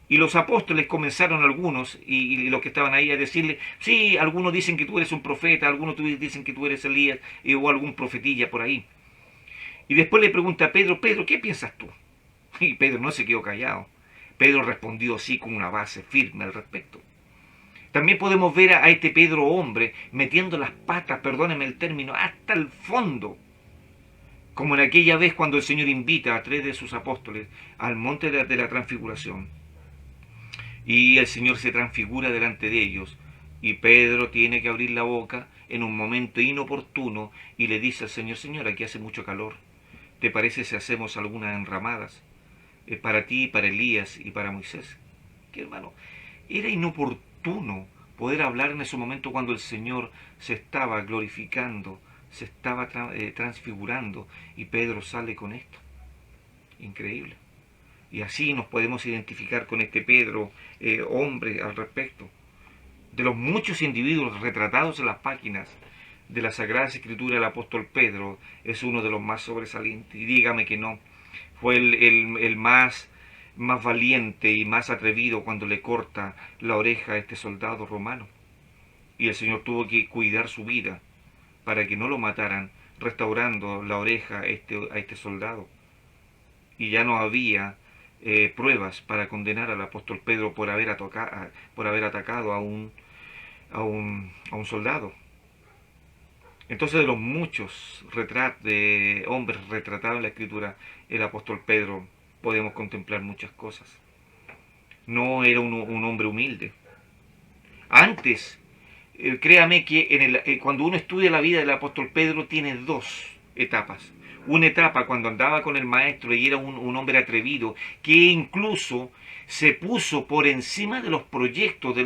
Y los apóstoles comenzaron algunos, y los que estaban ahí, a decirle, sí, algunos dicen que tú eres un profeta, algunos dicen que tú eres Elías, o algún profetilla por ahí. Y después le pregunta a Pedro, Pedro, ¿qué piensas tú? Y Pedro no se quedó callado. Pedro respondió así con una base firme al respecto. También podemos ver a este Pedro hombre metiendo las patas, perdónenme el término, hasta el fondo. Como en aquella vez cuando el Señor invita a 3 de sus apóstoles al monte de la transfiguración. Y el Señor se transfigura delante de ellos. Y Pedro tiene que abrir la boca en un momento inoportuno y le dice al Señor, Señor, aquí hace mucho calor. ¿Te parece si hacemos algunas enramadas? Para ti, para Elías y para Moisés. ¿Qué, hermano? Era inoportuno poder hablar en ese momento cuando el Señor se estaba glorificando, se estaba transfigurando, y Pedro sale con esto. Increíble. Y así nos podemos identificar con este Pedro, hombre, al respecto. De los muchos individuos retratados en las páginas de la Sagrada Escritura, el apóstol Pedro es uno de los más sobresalientes. Y dígame que no. Fue el más valiente y más atrevido cuando le corta la oreja a este soldado romano. Y el Señor tuvo que cuidar su vida para que no lo mataran, restaurando la oreja a este soldado. Y ya no había pruebas para condenar al apóstol Pedro por haber atacado a un soldado. Entonces, de los muchos de hombres retratados en la Escritura, el apóstol Pedro, podemos contemplar muchas cosas. No era un hombre humilde. Antes, créame que cuando uno estudia la vida del apóstol Pedro, tiene 2 etapas. Una etapa cuando andaba con el maestro y era un hombre atrevido, que incluso se puso por encima de los proyectos de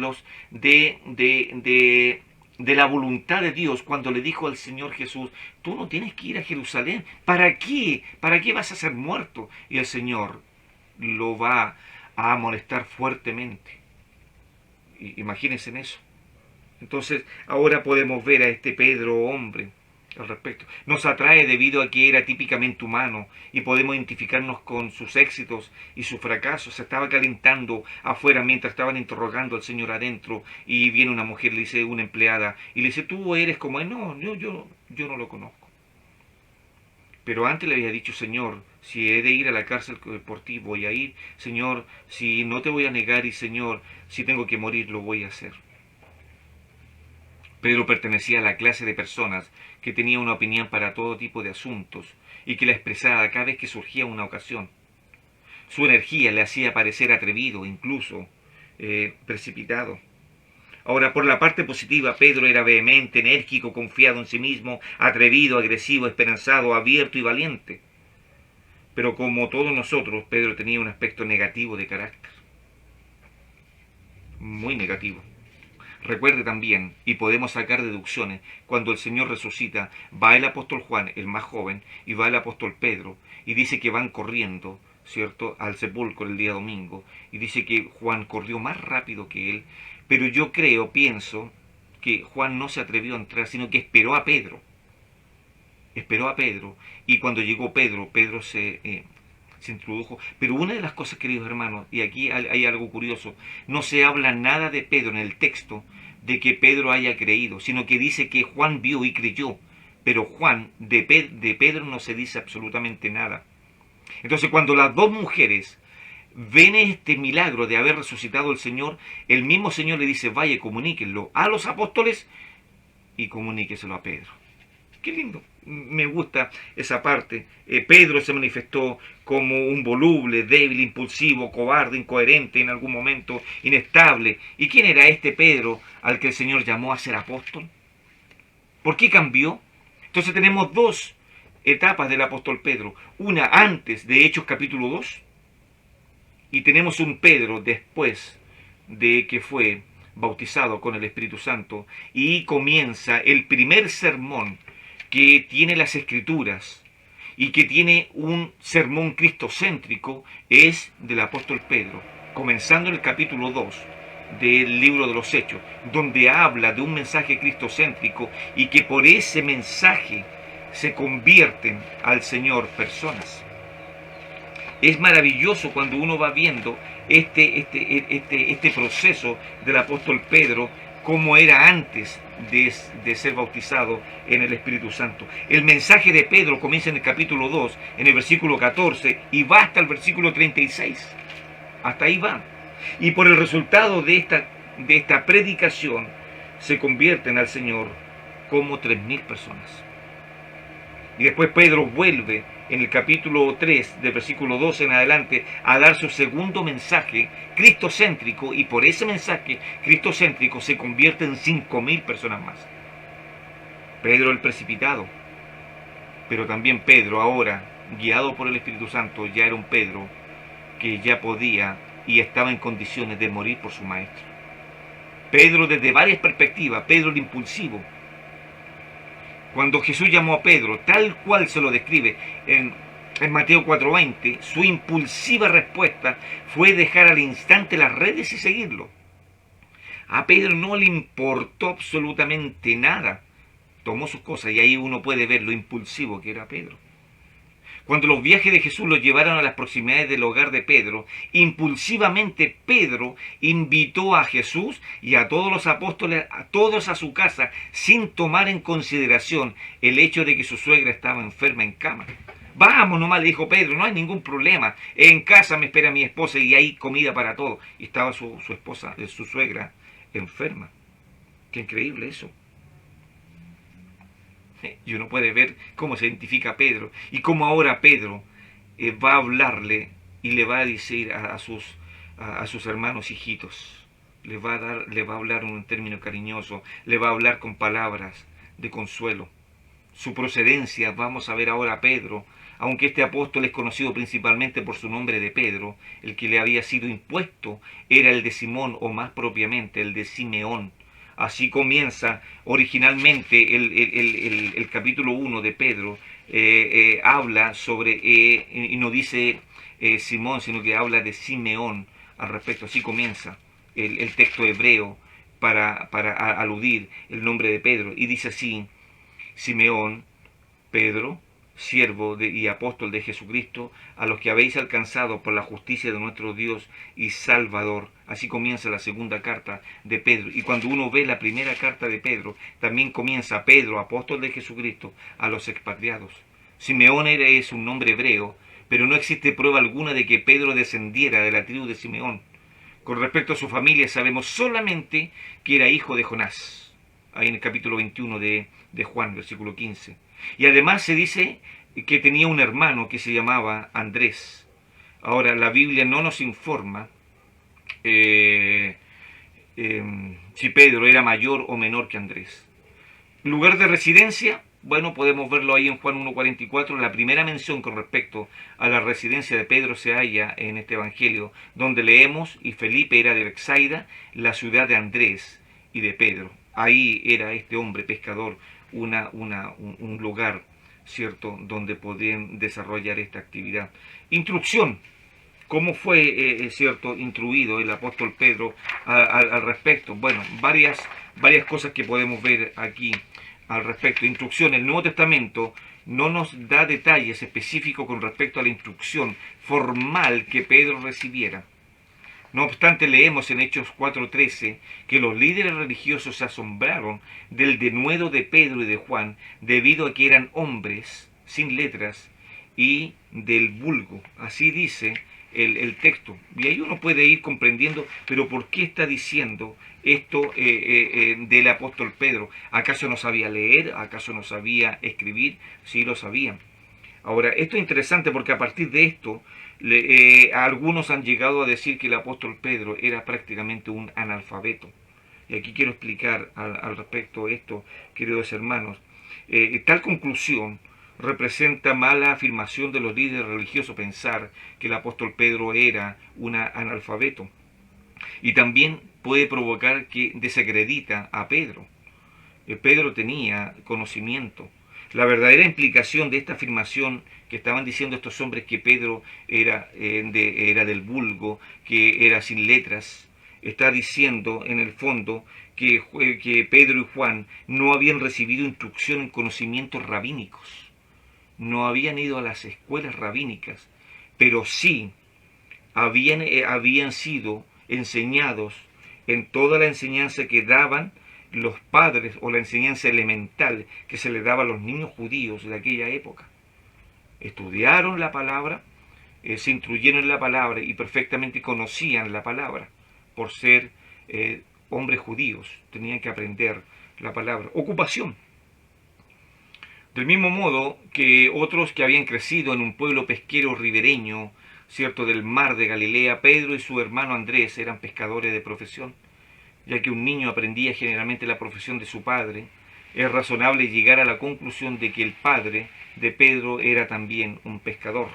la voluntad de Dios, cuando le dijo al Señor Jesús, tú no tienes que ir a Jerusalén, ¿para qué? ¿Para qué vas a ser muerto? Y el Señor lo va a amonestar fuertemente. Imagínense en eso. Entonces, ahora podemos ver a este Pedro hombre al respecto. Nos atrae debido a que era típicamente humano y podemos identificarnos con sus éxitos y sus fracasos. Se estaba calentando afuera mientras estaban interrogando al Señor adentro y viene una mujer, le dice una empleada, y le dice, ¿tú eres como él? No, yo no lo conozco. Pero antes le había dicho, Señor, si he de ir a la cárcel por ti, voy a ir. Señor, si no te voy a negar y Señor, si tengo que morir, lo voy a hacer. Pedro pertenecía a la clase de personas que tenía una opinión para todo tipo de asuntos y que la expresaba cada vez que surgía una ocasión. Su energía le hacía parecer atrevido, incluso precipitado. Ahora, por la parte positiva, Pedro era vehemente, enérgico, confiado en sí mismo, atrevido, agresivo, esperanzado, abierto y valiente. Pero como todos nosotros, Pedro tenía un aspecto negativo de carácter. Muy negativo. Recuerde también, y podemos sacar deducciones, cuando el Señor resucita, va el apóstol Juan, el más joven, y va el apóstol Pedro, y dice que van corriendo, ¿cierto?, al sepulcro el día domingo, y dice que Juan corrió más rápido que él, pero yo pienso, que Juan no se atrevió a entrar, sino que esperó a Pedro, y cuando llegó Pedro, se introdujo. Pero una de las cosas, queridos hermanos, y aquí hay algo curioso, no se habla nada de Pedro en el texto, de que Pedro haya creído, sino que dice que Juan vio y creyó, pero Juan, de Pedro no se dice absolutamente nada. Entonces, cuando las dos mujeres ven este milagro de haber resucitado el Señor, el mismo Señor le dice, vaya, comuníquenlo a los apóstoles y comuníqueselo a Pedro. Qué lindo, me gusta esa parte. Pedro se manifestó como un voluble, débil, impulsivo, cobarde, incoherente en algún momento, inestable. ¿Y quién era este Pedro al que el Señor llamó a ser apóstol? ¿Por qué cambió? Entonces tenemos dos etapas del apóstol Pedro. Una antes de Hechos capítulo 2 y tenemos un Pedro después de que fue bautizado con el Espíritu Santo y comienza el primer sermón que tiene las Escrituras y que tiene un sermón cristocéntrico es del apóstol Pedro, comenzando en el capítulo 2 del libro de los Hechos, donde habla de un mensaje cristocéntrico y que por ese mensaje se convierten al Señor personas. Es maravilloso cuando uno va viendo este proceso del apóstol Pedro, como era antes de ser bautizado en el Espíritu Santo. El mensaje de Pedro comienza en el capítulo 2, en el versículo 14, y va hasta el versículo 36. Hasta ahí va. Y por el resultado de esta predicación, se convierten al Señor como 3.000 personas. Y después Pedro vuelve en el capítulo 3, del versículo 12 en adelante, a dar su segundo mensaje cristocéntrico, y por ese mensaje cristocéntrico se convierte en 5.000 personas más. Pedro el precipitado, pero también Pedro ahora, guiado por el Espíritu Santo, ya era un Pedro que ya podía y estaba en condiciones de morir por su maestro. Pedro desde varias perspectivas, Pedro el impulsivo. Cuando Jesús llamó a Pedro, tal cual se lo describe en Mateo 4:20, su impulsiva respuesta fue dejar al instante las redes y seguirlo. A Pedro no le importó absolutamente nada. Tomó sus cosas y ahí uno puede ver lo impulsivo que era Pedro. Cuando los viajes de Jesús los llevaron a las proximidades del hogar de Pedro, impulsivamente Pedro invitó a Jesús y a todos los apóstoles, a todos a su casa, sin tomar en consideración el hecho de que su suegra estaba enferma en cama. Vamos nomás, le dijo Pedro, no hay ningún problema. En casa me espera mi esposa y hay comida para todos. Y estaba su esposa, su suegra, enferma. Qué increíble eso. Y uno puede ver cómo se identifica a Pedro y cómo ahora Pedro va a hablarle y le va a decir a sus hermanos hijitos, le va a hablar en un término cariñoso, le va a hablar con palabras de consuelo. Su procedencia, vamos a ver ahora a Pedro, aunque este apóstol es conocido principalmente por su nombre de Pedro, el que le había sido impuesto era el de Simón, o más propiamente el de Simeón. Así comienza originalmente el capítulo 1 de Pedro. Habla sobre, y no dice Simón, sino que habla de Simeón al respecto. Así comienza el texto hebreo para aludir el nombre de Pedro. Y dice así: Simeón, Pedro, siervo y apóstol de Jesucristo, a los que habéis alcanzado por la justicia de nuestro Dios y Salvador. Así comienza la segunda carta de Pedro. Y cuando uno ve la primera carta de Pedro, también comienza: Pedro, apóstol de Jesucristo, a los expatriados. Simeón es un nombre hebreo, pero no existe prueba alguna de que Pedro descendiera de la tribu de Simeón. Con respecto a su familia, sabemos solamente que era hijo de Jonás, ahí en el capítulo 21 de Juan, versículo 15. Y además se dice que tenía un hermano que se llamaba Andrés. Ahora, la Biblia no nos informa si Pedro era mayor o menor que Andrés. Lugar de residencia, bueno, podemos verlo ahí en Juan 1.44. La primera mención con respecto a la residencia de Pedro se halla en este evangelio, donde leemos: y Felipe era de Bethsaida, la ciudad de Andrés y de Pedro. Ahí era este hombre pescador un lugar, ¿cierto?, donde podían desarrollar esta actividad. Instrucción. ¿Cómo fue, cierto, instruido el apóstol Pedro al respecto? Bueno, varias cosas que podemos ver aquí al respecto. Instrucción. El Nuevo Testamento no nos da detalles específicos con respecto a la instrucción formal que Pedro recibiera. No obstante, leemos en Hechos 4:13 que los líderes religiosos se asombraron del denuedo de Pedro y de Juan debido a que eran hombres sin letras y del vulgo. Así dice el texto. Y ahí uno puede ir comprendiendo, pero ¿por qué está diciendo esto del apóstol Pedro? ¿Acaso no sabía leer? ¿Acaso no sabía escribir? Sí lo sabían. Ahora, esto es interesante porque a partir de esto, algunos han llegado a decir que el apóstol Pedro era prácticamente un analfabeto. Y aquí quiero explicar al respecto esto, queridos hermanos. Tal conclusión representa mala afirmación de los líderes religiosos pensar que el apóstol Pedro era un analfabeto. Y también puede provocar que desacredita a Pedro. Pedro tenía conocimiento. La verdadera implicación de esta afirmación que estaban diciendo estos hombres, que Pedro era del vulgo, que era sin letras, está diciendo en el fondo que Pedro y Juan no habían recibido instrucción en conocimientos rabínicos, no habían ido a las escuelas rabínicas, pero sí habían sido enseñados en toda la enseñanza que daban los padres, o la enseñanza elemental que se le daba a los niños judíos de aquella época. Estudiaron la palabra, se instruyeron en la palabra y perfectamente conocían la palabra. Por ser hombres judíos, tenían que aprender la palabra. Ocupación. Del mismo modo que otros que habían crecido en un pueblo pesquero ribereño, cierto, del mar de Galilea, Pedro y su hermano Andrés eran pescadores de profesión. Ya que un niño aprendía generalmente la profesión de su padre, es razonable llegar a la conclusión de que el padre de Pedro era también un pescador.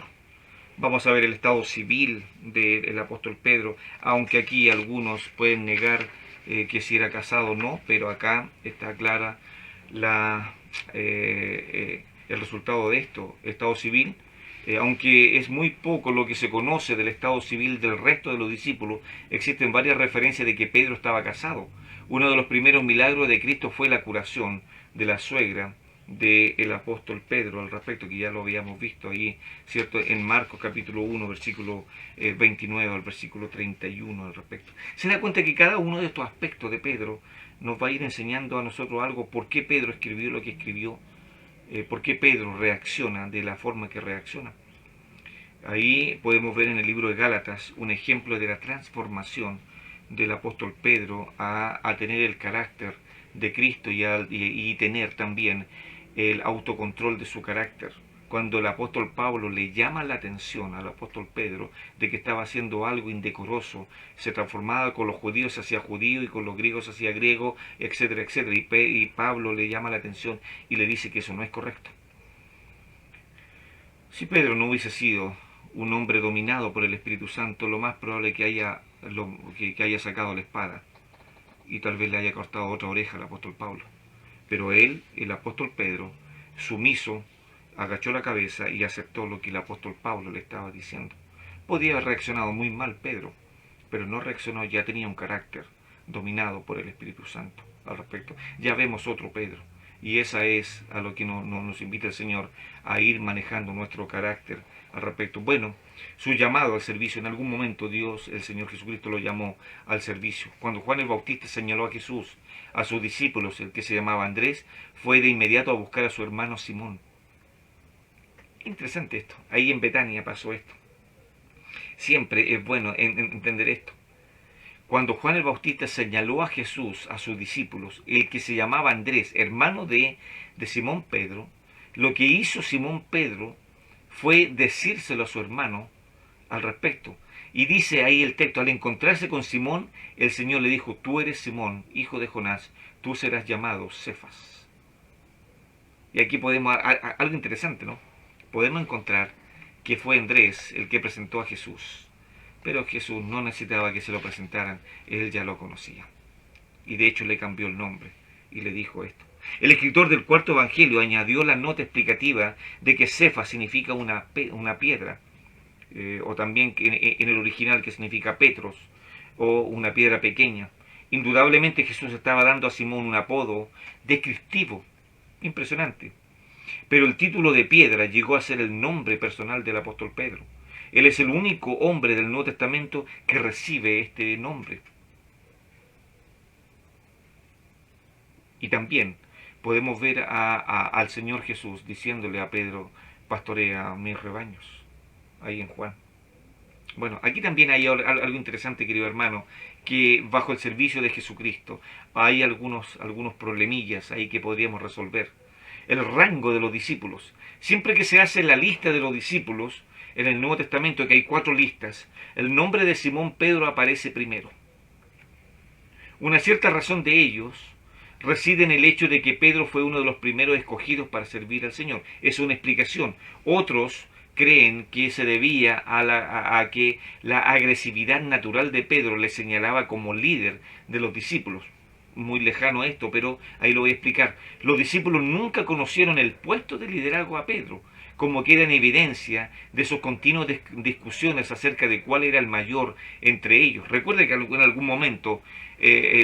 Vamos a ver el estado civil del apóstol Pedro, aunque aquí algunos pueden negar que si era casado o no, pero acá está clara el resultado de esto. Estado civil. Aunque es muy poco lo que se conoce del estado civil del resto de los discípulos, existen varias referencias de que Pedro estaba casado. Uno de los primeros milagros de Cristo fue la curación de la suegra del apóstol Pedro, al respecto, que ya lo habíamos visto ahí, ¿cierto?, en Marcos capítulo 1, versículo 29 al versículo 31 al respecto. Se da cuenta que cada uno de estos aspectos de Pedro nos va a ir enseñando a nosotros algo: por qué Pedro escribió lo que escribió, por qué Pedro reacciona de la forma que reacciona. Ahí podemos ver en el libro de Gálatas un ejemplo de la transformación del apóstol Pedro a tener el carácter de Cristo y tener también el autocontrol de su carácter. Cuando el apóstol Pablo le llama la atención al apóstol Pedro de que estaba haciendo algo indecoroso, se transformaba con los judíos hacia judío y con los griegos hacia griego, etcétera, etcétera. Y Pablo le llama la atención y le dice que eso no es correcto. Si Pedro no hubiese sido un hombre dominado por el Espíritu Santo, lo más probable es que haya sacado la espada y tal vez le haya cortado otra oreja al apóstol Pablo. Pero él, el apóstol Pedro, sumiso, agachó la cabeza y aceptó lo que el apóstol Pablo le estaba diciendo. Podía haber reaccionado muy mal Pedro, pero no reaccionó, ya tenía un carácter dominado por el Espíritu Santo al respecto. Ya vemos otro Pedro, y esa es a lo que nos invita el Señor, a ir manejando nuestro carácter al respecto. Bueno, su llamado al servicio, en algún momento Dios, el Señor Jesucristo, lo llamó al servicio. Cuando Juan el Bautista señaló a Jesús, a sus discípulos, el que se llamaba Andrés, fue de inmediato a buscar a su hermano Simón. Interesante esto, ahí en Betania pasó esto. Siempre es bueno entender esto. Cuando Juan el Bautista señaló a Jesús, a sus discípulos, el que se llamaba Andrés, hermano de Simón Pedro, lo que hizo Simón Pedro fue decírselo a su hermano al respecto. Y dice ahí el texto, al encontrarse con Simón, el Señor le dijo, tú eres Simón, hijo de Jonás, tú serás llamado Cefas. Y aquí podemos, algo interesante, ¿no? Podemos encontrar que fue Andrés el que presentó a Jesús. Pero Jesús no necesitaba que se lo presentaran, él ya lo conocía. Y de hecho le cambió el nombre y le dijo esto. El escritor del cuarto evangelio añadió la nota explicativa de que Cefas significa una piedra, o también en el original que significa Petros, o una piedra pequeña. Indudablemente Jesús estaba dando a Simón un apodo descriptivo, impresionante. Pero el título de piedra llegó a ser el nombre personal del apóstol Pedro. Él es el único hombre del Nuevo Testamento que recibe este nombre. Y también podemos ver al Señor Jesús diciéndole a Pedro, pastorea mis rebaños, ahí en Juan. Bueno, aquí también hay algo interesante, querido hermano, que bajo el servicio de Jesucristo hay algunos problemillas ahí que podríamos resolver. El rango de los discípulos. Siempre que se hace la lista de los discípulos, en el Nuevo Testamento, que hay 4 listas, el nombre de Simón Pedro aparece primero. Una cierta razón de ellos reside en el hecho de que Pedro fue uno de los primeros escogidos para servir al Señor. Es una explicación. Otros creen que se debía a que la agresividad natural de Pedro le señalaba como líder de los discípulos. Muy lejano esto, pero ahí lo voy a explicar. Los discípulos nunca conocieron el puesto de liderazgo a Pedro, como queda en evidencia de sus continuas discusiones acerca de cuál era el mayor entre ellos. Recuerde que en algún momento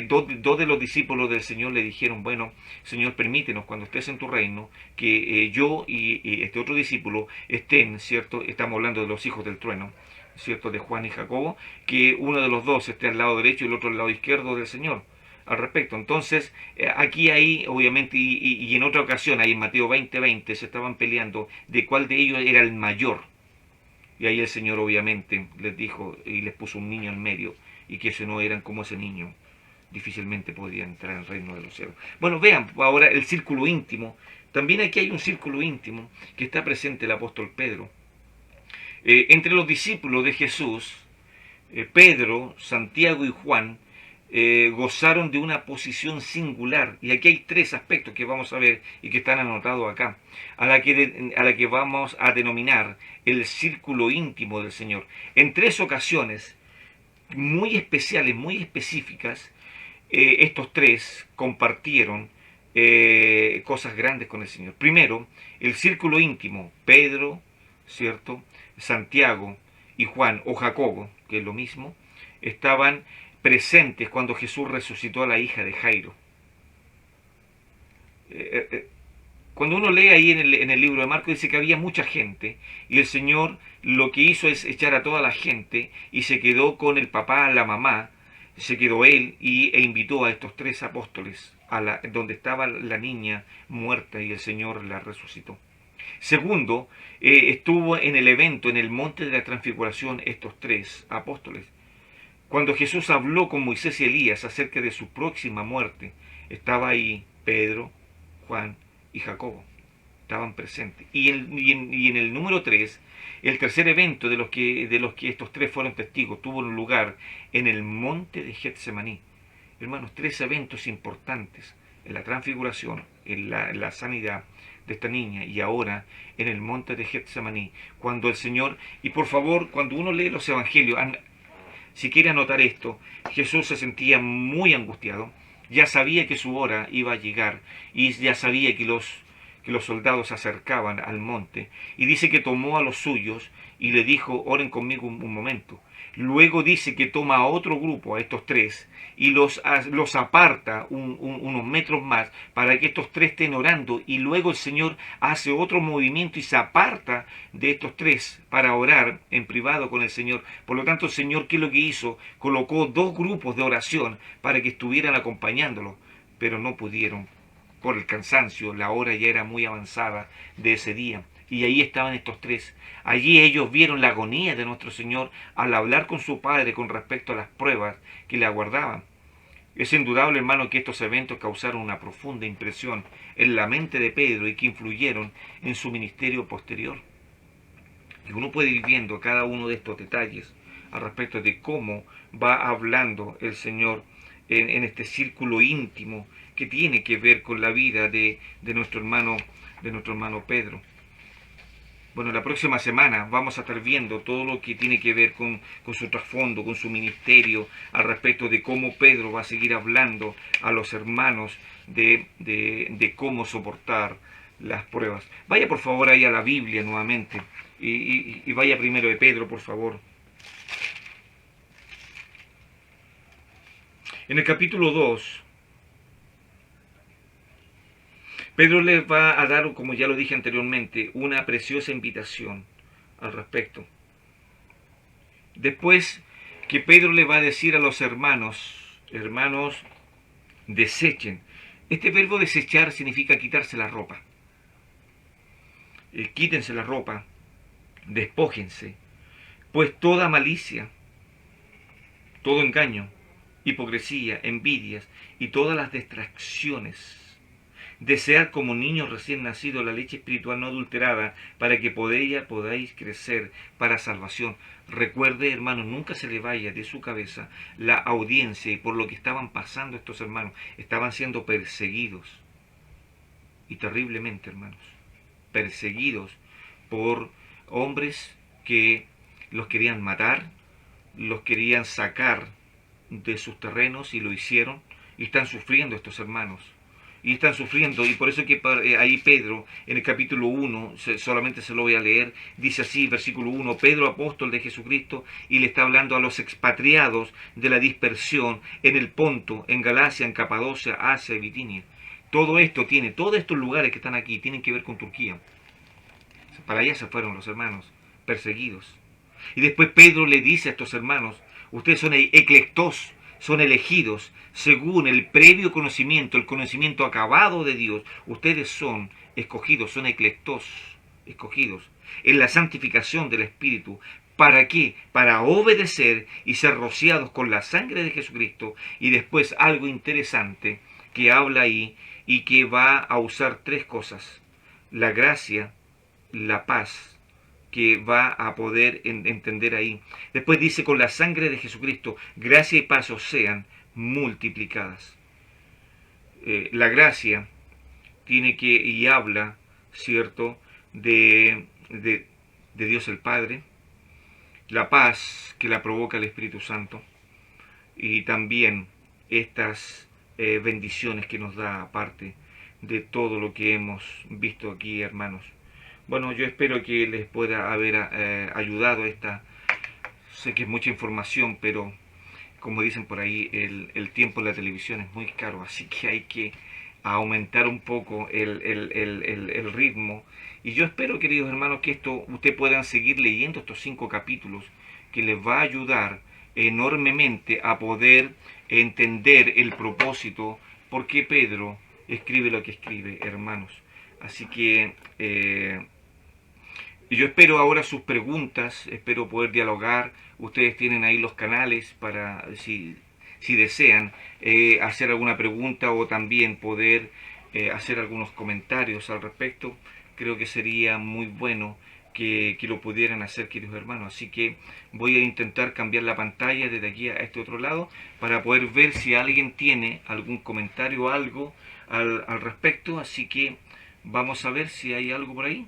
dos de los discípulos del Señor le dijeron, bueno, Señor, permítenos cuando estés en tu reino que yo y este otro discípulo estén, ¿cierto? Estamos hablando de los hijos del trueno, ¿cierto? De Juan y Jacobo, que uno de los dos esté al lado derecho y el otro al lado izquierdo del Señor. Al respecto. Entonces, aquí hay, obviamente, y en otra ocasión, ahí en Mateo 20:20, se estaban peleando de cuál de ellos era el mayor. Y ahí el Señor, obviamente, les dijo y les puso un niño en medio, y que si no eran como ese niño, difícilmente podían entrar en el reino de los cielos. Bueno, vean ahora el círculo íntimo. También aquí hay un círculo íntimo que está presente el apóstol Pedro. Entre los discípulos de Jesús, Pedro, Santiago y Juan, gozaron de una posición singular, y aquí hay 3 aspectos que vamos a ver y que están anotados acá, a la que vamos a denominar el círculo íntimo del Señor. En 3 ocasiones muy especiales, muy específicas, estos 3 compartieron cosas grandes con el Señor. Primero, el círculo íntimo, Pedro, ¿cierto?, Santiago y Juan, o Jacobo, que es lo mismo, estaban presentes cuando Jesús resucitó a la hija de Jairo. Cuando uno lee ahí en el libro de Marcos, dice que había mucha gente, y el Señor lo que hizo es echar a toda la gente, y se quedó con el papá, la mamá, se quedó él, e invitó a estos 3 apóstoles, donde estaba la niña muerta, y el Señor la resucitó. Segundo, estuvo en el evento, en el monte de la transfiguración, estos 3 apóstoles. Cuando Jesús habló con Moisés y Elías acerca de su próxima muerte, estaba ahí Pedro, Juan y Jacobo. Estaban presentes. Y en el número 3, el tercer evento de los que estos 3 fueron testigos, tuvo lugar en el monte de Getsemaní. Hermanos, 3 eventos importantes: en la transfiguración, en la sanidad de esta niña, y ahora en el monte de Getsemaní, cuando el Señor, y por favor, cuando uno lee los evangelios, si quiere anotar esto, Jesús se sentía muy angustiado, ya sabía que su hora iba a llegar, y ya sabía que los soldados se acercaban al monte, y dice que tomó a los suyos y le dijo, oren conmigo un momento. Luego dice que toma a otro grupo, a estos tres, y los aparta unos metros más para que estos tres estén orando. Y luego el Señor hace otro movimiento y se aparta de estos tres para orar en privado con el Señor. Por lo tanto, el Señor, ¿qué es lo que hizo? Colocó dos grupos de oración para que estuvieran acompañándolo, pero no pudieron por el cansancio. La hora ya era muy avanzada de ese día. Y ahí estaban estos tres. Allí ellos vieron la agonía de nuestro Señor al hablar con su Padre con respecto a las pruebas que le aguardaban. Es indudable, hermano, que estos eventos causaron una profunda impresión en la mente de Pedro y que influyeron en su ministerio posterior. Y uno puede ir viendo cada uno de estos detalles al respecto de cómo va hablando el Señor en este círculo íntimo que tiene que ver con la vida de nuestro hermano Pedro. Bueno, la próxima semana vamos a estar viendo todo lo que tiene que ver con su trasfondo, con su ministerio, al respecto de cómo Pedro va a seguir hablando a los hermanos de cómo soportar las pruebas. Vaya por favor ahí a la Biblia nuevamente y vaya primero de Pedro, por favor. En el capítulo 2, Pedro les va a dar, como ya lo dije anteriormente, una preciosa invitación al respecto. Después que Pedro le va a decir a los hermanos, desechen. Este verbo desechar significa quitarse la ropa. Quítense la ropa, despójense, pues toda malicia, todo engaño, hipocresía, envidias y todas las distracciones. Desear como niños recién nacidos la leche espiritual no adulterada para que por ella podáis crecer para salvación. Recuerde, hermanos, nunca se le vaya de su cabeza la audiencia y por lo que estaban pasando estos hermanos. Estaban siendo perseguidos. Y terriblemente, hermanos. Perseguidos por hombres que los querían matar, los querían sacar de sus terrenos y lo hicieron. Y están sufriendo estos hermanos. Y están sufriendo, y por eso que ahí Pedro, en el capítulo 1, solamente se lo voy a leer, dice así, versículo 1, Pedro, apóstol de Jesucristo, y le está hablando a los expatriados de la dispersión en el Ponto, en Galacia, en Capadocia, Asia y Bitinia. Todos estos lugares que están aquí, tienen que ver con Turquía. Para allá se fueron los hermanos, perseguidos. Y después Pedro le dice a estos hermanos, ustedes son eclectos, son elegidos según el previo conocimiento, el conocimiento acabado de Dios. Ustedes son escogidos, son eclectos, escogidos, en la santificación del Espíritu. ¿Para qué? Para obedecer y ser rociados con la sangre de Jesucristo. Y después algo interesante que habla ahí y que va a usar tres cosas. La gracia, la paz, que va a poder entender ahí. Después dice, con la sangre de Jesucristo, gracia y paz os sean multiplicadas. La gracia tiene que, y habla, ¿cierto?, de Dios el Padre, la paz que la provoca el Espíritu Santo, y también estas bendiciones que nos da aparte de todo lo que hemos visto aquí, hermanos. Bueno, yo espero que les pueda haber ayudado esta. Sé que es mucha información, pero como dicen por ahí, el tiempo en la televisión es muy caro, así que hay que aumentar un poco el ritmo. Y yo espero, queridos hermanos, que ustedes puedan seguir leyendo estos 5 capítulos, que les va a ayudar enormemente a poder entender el propósito, por qué Pedro escribe lo que escribe, hermanos. Así que yo espero ahora sus preguntas, espero poder dialogar. Ustedes tienen ahí los canales para, si desean, hacer alguna pregunta o también poder hacer algunos comentarios al respecto. Creo que sería muy bueno que lo pudieran hacer, queridos hermanos. Así que voy a intentar cambiar la pantalla desde aquí a este otro lado para poder ver si alguien tiene algún comentario o algo al respecto. Así que vamos a ver si hay algo por ahí.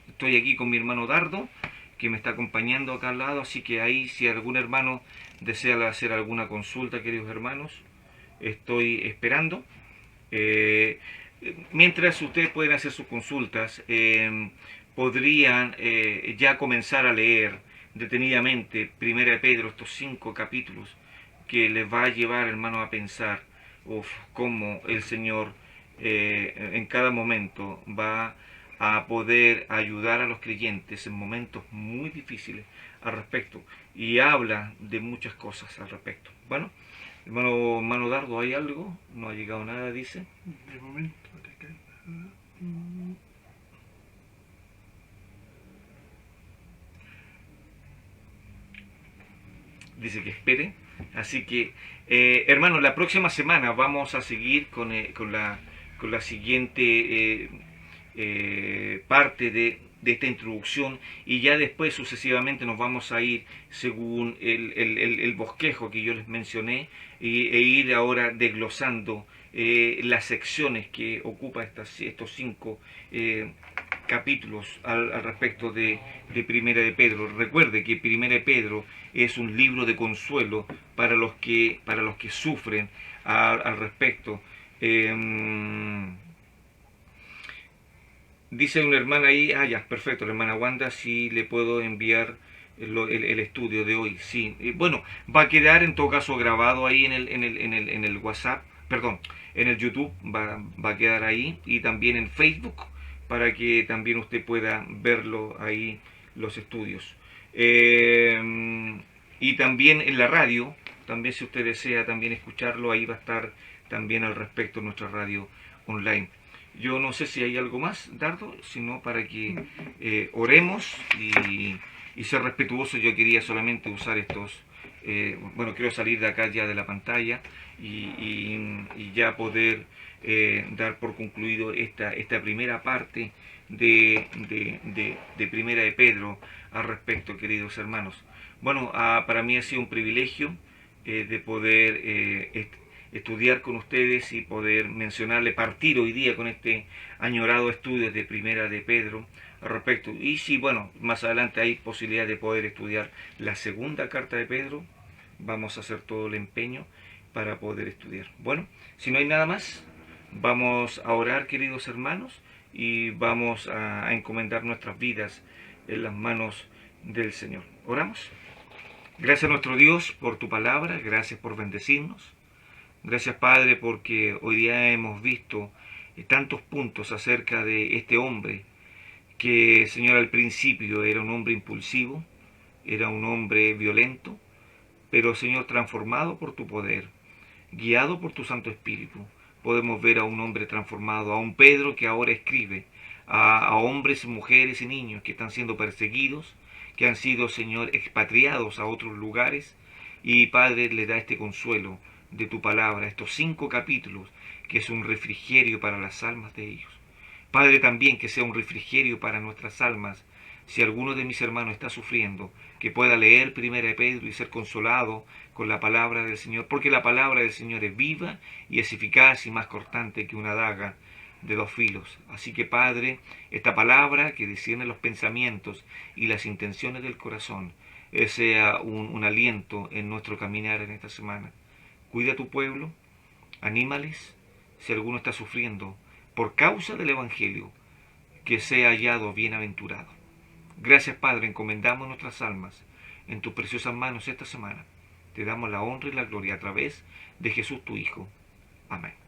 Estoy aquí con mi hermano Dardo, que me está acompañando acá al lado, así que ahí si algún hermano desea hacer alguna consulta, queridos hermanos, estoy esperando. Mientras ustedes pueden hacer sus consultas, podrían ya comenzar a leer detenidamente Primera de Pedro, estos 5 capítulos, que les va a llevar, hermanos, a pensar cómo el Señor en cada momento va a poder ayudar a los creyentes en momentos muy difíciles al respecto, y habla de muchas cosas al respecto. Bueno, hermano Dardo, ¿hay algo? No ha llegado nada, dice. De momento, dice que espere. Así que, hermanos, la próxima semana vamos a seguir con la siguiente parte de esta introducción, y ya después sucesivamente nos vamos a ir según el bosquejo que yo les mencioné, e ir ahora desglosando las secciones que ocupa estos 5 capítulos al respecto de Primera de Pedro. Recuerde que Primera de Pedro es un libro de consuelo para los que sufren al respecto. Dice una hermana ahí, ya, perfecto, la hermana Wanda, sí le puedo enviar el estudio de hoy. Sí, bueno, va a quedar en todo caso grabado ahí en el WhatsApp, perdón, en el YouTube va a quedar ahí, y también en Facebook, para que también usted pueda verlo ahí, los estudios. Y también en la radio, también si usted desea también escucharlo, ahí va a estar también al respecto nuestra radio online. Yo no sé si hay algo más, Dardo, sino para que oremos y ser respetuoso. Yo quería solamente usar estos, quiero salir de acá ya de la pantalla y ya poder dar por concluido esta primera parte de Primera de Pedro al respecto, queridos hermanos. Bueno, para mí ha sido un privilegio de poder estudiar con ustedes y poder mencionarle, partir hoy día con este añorado estudio de Primera de Pedro al respecto. Y si, bueno, más adelante hay posibilidad de poder estudiar la segunda carta de Pedro, vamos a hacer todo el empeño para poder estudiar. Bueno, si no hay nada más, vamos a orar, queridos hermanos, y vamos a encomendar nuestras vidas en las manos del Señor. ¿Oramos? Gracias a nuestro Dios por tu palabra, gracias por bendecirnos. Gracias, Padre, porque hoy día hemos visto tantos puntos acerca de este hombre que, Señor, al principio era un hombre impulsivo, era un hombre violento, pero, Señor, transformado por tu poder, guiado por tu Santo Espíritu, podemos ver a un hombre transformado, a un Pedro que ahora escribe a hombres, mujeres y niños que están siendo perseguidos, que han sido, Señor, expatriados a otros lugares, y, Padre, le da este consuelo de tu palabra, estos 5 capítulos, que es un refrigerio para las almas de ellos. Padre, también que sea un refrigerio para nuestras almas. Si alguno de mis hermanos está sufriendo, que pueda leer Primera de Pedro y ser consolado con la palabra del Señor, porque la palabra del Señor es viva y es eficaz y más cortante que una daga de 2 filos. Así que, Padre, esta palabra que discierne los pensamientos y las intenciones del corazón, sea un aliento en nuestro caminar en esta semana. Cuida a tu pueblo, anímales, si alguno está sufriendo por causa del Evangelio, que sea hallado bienaventurado. Gracias, Padre, encomendamos nuestras almas en tus preciosas manos esta semana. Te damos la honra y la gloria a través de Jesús tu Hijo. Amén.